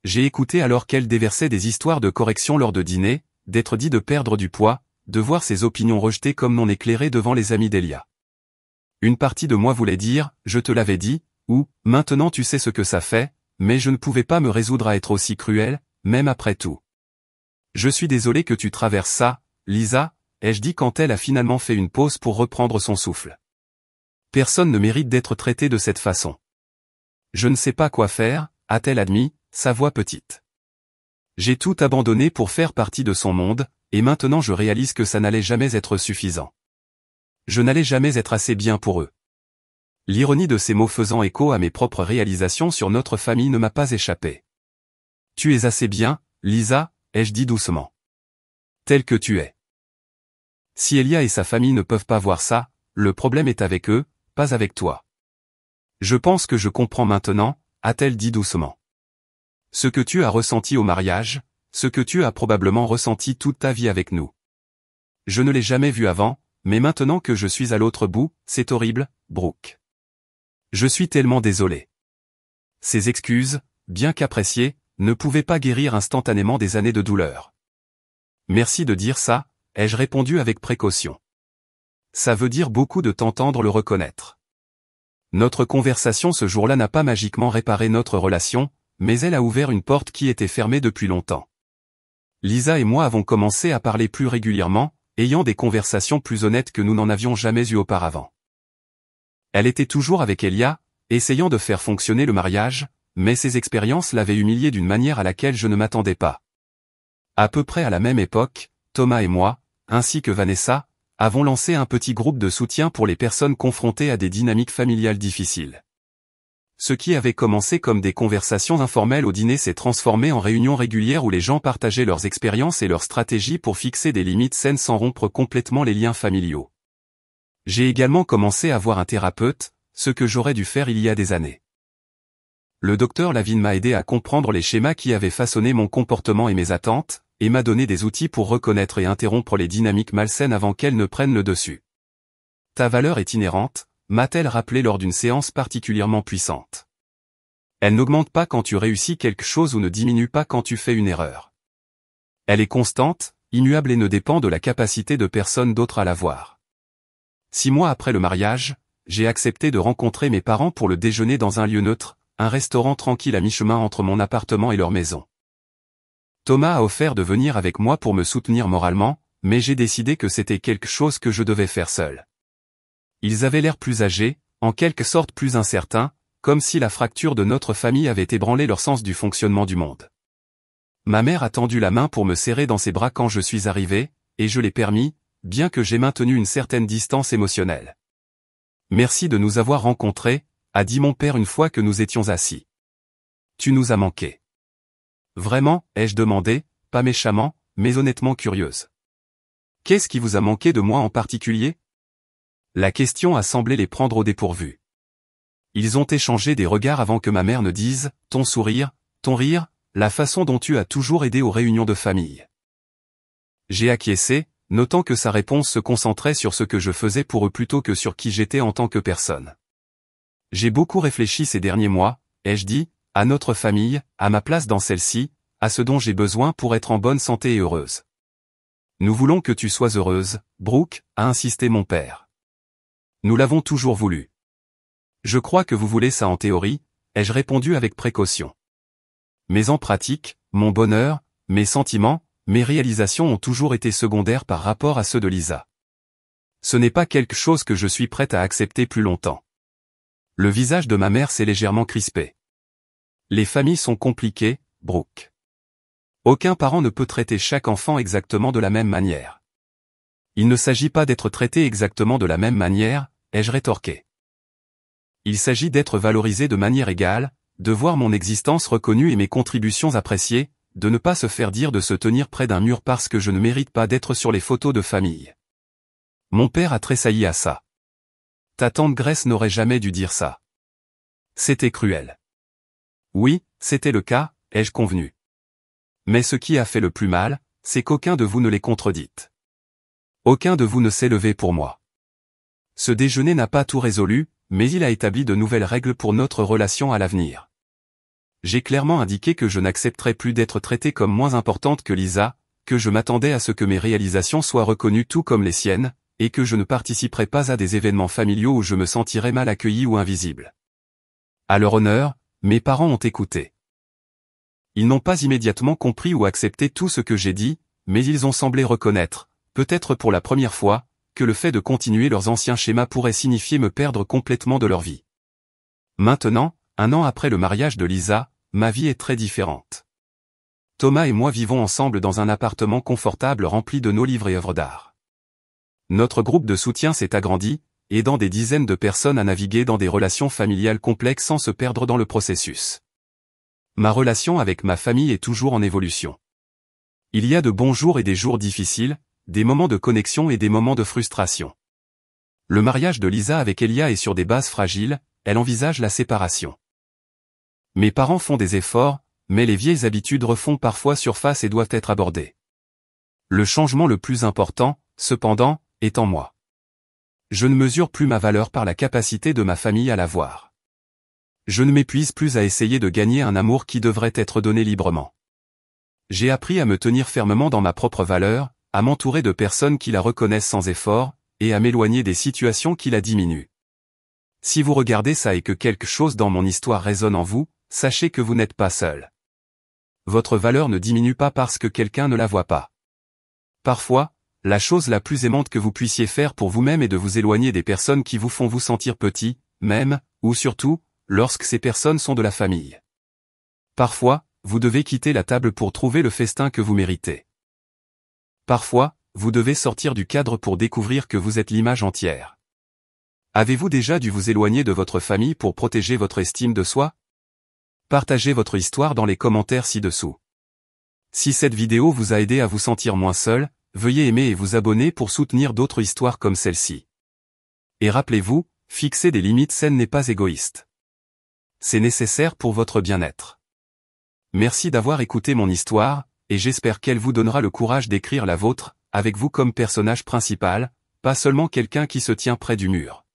J'ai écouté alors qu'elle déversait des histoires de correction lors de dîner, d'être dit de perdre du poids, de voir ses opinions rejetées comme non éclairées devant les amis d'Elia. Une partie de moi voulait dire, je te l'avais dit, ou, maintenant tu sais ce que ça fait, mais je ne pouvais pas me résoudre à être aussi cruel, même après tout. Je suis désolé que tu traverses ça, Lisa, ai-je dit quand elle a finalement fait une pause pour reprendre son souffle. Personne ne mérite d'être traité de cette façon. Je ne sais pas quoi faire, a-t-elle admis, sa voix petite. J'ai tout abandonné pour faire partie de son monde, et maintenant je réalise que ça n'allait jamais être suffisant. Je n'allais jamais être assez bien pour eux. L'ironie de ces mots faisant écho à mes propres réalisations sur notre famille ne m'a pas échappé. Tu es assez bien, Lisa, ai-je dit doucement. Tel que tu es. Si Elia et sa famille ne peuvent pas voir ça, le problème est avec eux, pas avec toi. Je pense que je comprends maintenant, a-t-elle dit doucement. Ce que tu as ressenti au mariage, ce que tu as probablement ressenti toute ta vie avec nous. Je ne l'ai jamais vu avant, mais maintenant que je suis à l'autre bout, c'est horrible, Brooke. Je suis tellement désolé. Ces excuses, bien qu'appréciées, ne pouvaient pas guérir instantanément des années de douleur. Merci de dire ça, ai-je répondu avec précaution. Ça veut dire beaucoup de t'entendre le reconnaître. Notre conversation ce jour-là n'a pas magiquement réparé notre relation, mais elle a ouvert une porte qui était fermée depuis longtemps. Lisa et moi avons commencé à parler plus régulièrement, ayant des conversations plus honnêtes que nous n'en avions jamais eues auparavant. Elle était toujours avec Elia, essayant de faire fonctionner le mariage, mais ses expériences l'avaient humiliée d'une manière à laquelle je ne m'attendais pas. À peu près à la même époque, Thomas et moi, ainsi que Vanessa, avons lancé un petit groupe de soutien pour les personnes confrontées à des dynamiques familiales difficiles. Ce qui avait commencé comme des conversations informelles au dîner s'est transformé en réunions régulières où les gens partageaient leurs expériences et leurs stratégies pour fixer des limites saines sans rompre complètement les liens familiaux. J'ai également commencé à voir un thérapeute, ce que j'aurais dû faire il y a des années. Le docteur Lavigne m'a aidé à comprendre les schémas qui avaient façonné mon comportement et mes attentes, et m'a donné des outils pour reconnaître et interrompre les dynamiques malsaines avant qu'elles ne prennent le dessus. Ta valeur est inhérente, m'a-t-elle rappelé lors d'une séance particulièrement puissante. Elle n'augmente pas quand tu réussis quelque chose ou ne diminue pas quand tu fais une erreur. Elle est constante, immuable et ne dépend de la capacité de personne d'autre à la voir. 6 mois après le mariage, j'ai accepté de rencontrer mes parents pour le déjeuner dans un lieu neutre, un restaurant tranquille à mi-chemin entre mon appartement et leur maison. Thomas a offert de venir avec moi pour me soutenir moralement, mais j'ai décidé que c'était quelque chose que je devais faire seul. Ils avaient l'air plus âgés, en quelque sorte plus incertains, comme si la fracture de notre famille avait ébranlé leur sens du fonctionnement du monde. Ma mère a tendu la main pour me serrer dans ses bras quand je suis arrivé, et je l'ai permis, bien que j'ai maintenu une certaine distance émotionnelle. Merci de nous avoir rencontrés, a dit mon père une fois que nous étions assis. Tu nous as manqué. Vraiment, ai-je demandé, pas méchamment, mais honnêtement curieuse. Qu'est-ce qui vous a manqué de moi en particulier ? La question a semblé les prendre au dépourvu. Ils ont échangé des regards avant que ma mère ne dise « ton sourire, ton rire, la façon dont tu as toujours aidé aux réunions de famille ». J'ai acquiescé, notant que sa réponse se concentrait sur ce que je faisais pour eux plutôt que sur qui j'étais en tant que personne. J'ai beaucoup réfléchi ces derniers mois, ai-je dit, à notre famille, à ma place dans celle-ci, à ce dont j'ai besoin pour être en bonne santé et heureuse. Nous voulons que tu sois heureuse, Brooke, a insisté mon père. Nous l'avons toujours voulu. Je crois que vous voulez ça en théorie, ai-je répondu avec précaution. Mais en pratique, mon bonheur, mes sentiments, mes réalisations ont toujours été secondaires par rapport à ceux de Lisa. Ce n'est pas quelque chose que je suis prête à accepter plus longtemps. Le visage de ma mère s'est légèrement crispé. Les familles sont compliquées, Brooke. Aucun parent ne peut traiter chaque enfant exactement de la même manière. Il ne s'agit pas d'être traité exactement de la même manière, ai-je rétorqué. Il s'agit d'être valorisé de manière égale, de voir mon existence reconnue et mes contributions appréciées, de ne pas se faire dire de se tenir près d'un mur parce que je ne mérite pas d'être sur les photos de famille. Mon père a tressailli à ça. Ta tante Grace n'aurait jamais dû dire ça. C'était cruel. Oui, c'était le cas, ai-je convenu. Mais ce qui a fait le plus mal, c'est qu'aucun de vous ne l'ait contredite. Aucun de vous ne s'est levé pour moi. Ce déjeuner n'a pas tout résolu, mais il a établi de nouvelles règles pour notre relation à l'avenir. J'ai clairement indiqué que je n'accepterais plus d'être traitée comme moins importante que Lisa, que je m'attendais à ce que mes réalisations soient reconnues tout comme les siennes, et que je ne participerais pas à des événements familiaux où je me sentirais mal accueilli ou invisible. À leur honneur, mes parents ont écouté. Ils n'ont pas immédiatement compris ou accepté tout ce que j'ai dit, mais ils ont semblé reconnaître, peut-être pour la première fois, que le fait de continuer leurs anciens schémas pourrait signifier me perdre complètement de leur vie. Maintenant, 1 an après le mariage de Lisa, ma vie est très différente. Thomas et moi vivons ensemble dans un appartement confortable rempli de nos livres et œuvres d'art. Notre groupe de soutien s'est agrandi, aidant des dizaines de personnes à naviguer dans des relations familiales complexes sans se perdre dans le processus. Ma relation avec ma famille est toujours en évolution. Il y a de bons jours et des jours difficiles, des moments de connexion et des moments de frustration. Le mariage de Lisa avec Elia est sur des bases fragiles, elle envisage la séparation. Mes parents font des efforts, mais les vieilles habitudes refont parfois surface et doivent être abordées. Le changement le plus important, cependant, est en moi. Je ne mesure plus ma valeur par la capacité de ma famille à la voir. Je ne m'épuise plus à essayer de gagner un amour qui devrait être donné librement. J'ai appris à me tenir fermement dans ma propre valeur, à m'entourer de personnes qui la reconnaissent sans effort, et à m'éloigner des situations qui la diminuent. Si vous regardez ça et que quelque chose dans mon histoire résonne en vous, sachez que vous n'êtes pas seul. Votre valeur ne diminue pas parce que quelqu'un ne la voit pas. Parfois, la chose la plus aimante que vous puissiez faire pour vous-même est de vous éloigner des personnes qui vous font vous sentir petit, même, ou surtout, lorsque ces personnes sont de la famille. Parfois, vous devez quitter la table pour trouver le festin que vous méritez. Parfois, vous devez sortir du cadre pour découvrir que vous êtes l'image entière. Avez-vous déjà dû vous éloigner de votre famille pour protéger votre estime de soi? Partagez votre histoire dans les commentaires ci-dessous. Si cette vidéo vous a aidé à vous sentir moins seul, veuillez aimer et vous abonner pour soutenir d'autres histoires comme celle-ci. Et rappelez-vous, fixer des limites saines n'est pas égoïste. C'est nécessaire pour votre bien-être. Merci d'avoir écouté mon histoire, et j'espère qu'elle vous donnera le courage d'écrire la vôtre, avec vous comme personnage principal, pas seulement quelqu'un qui se tient près du mur.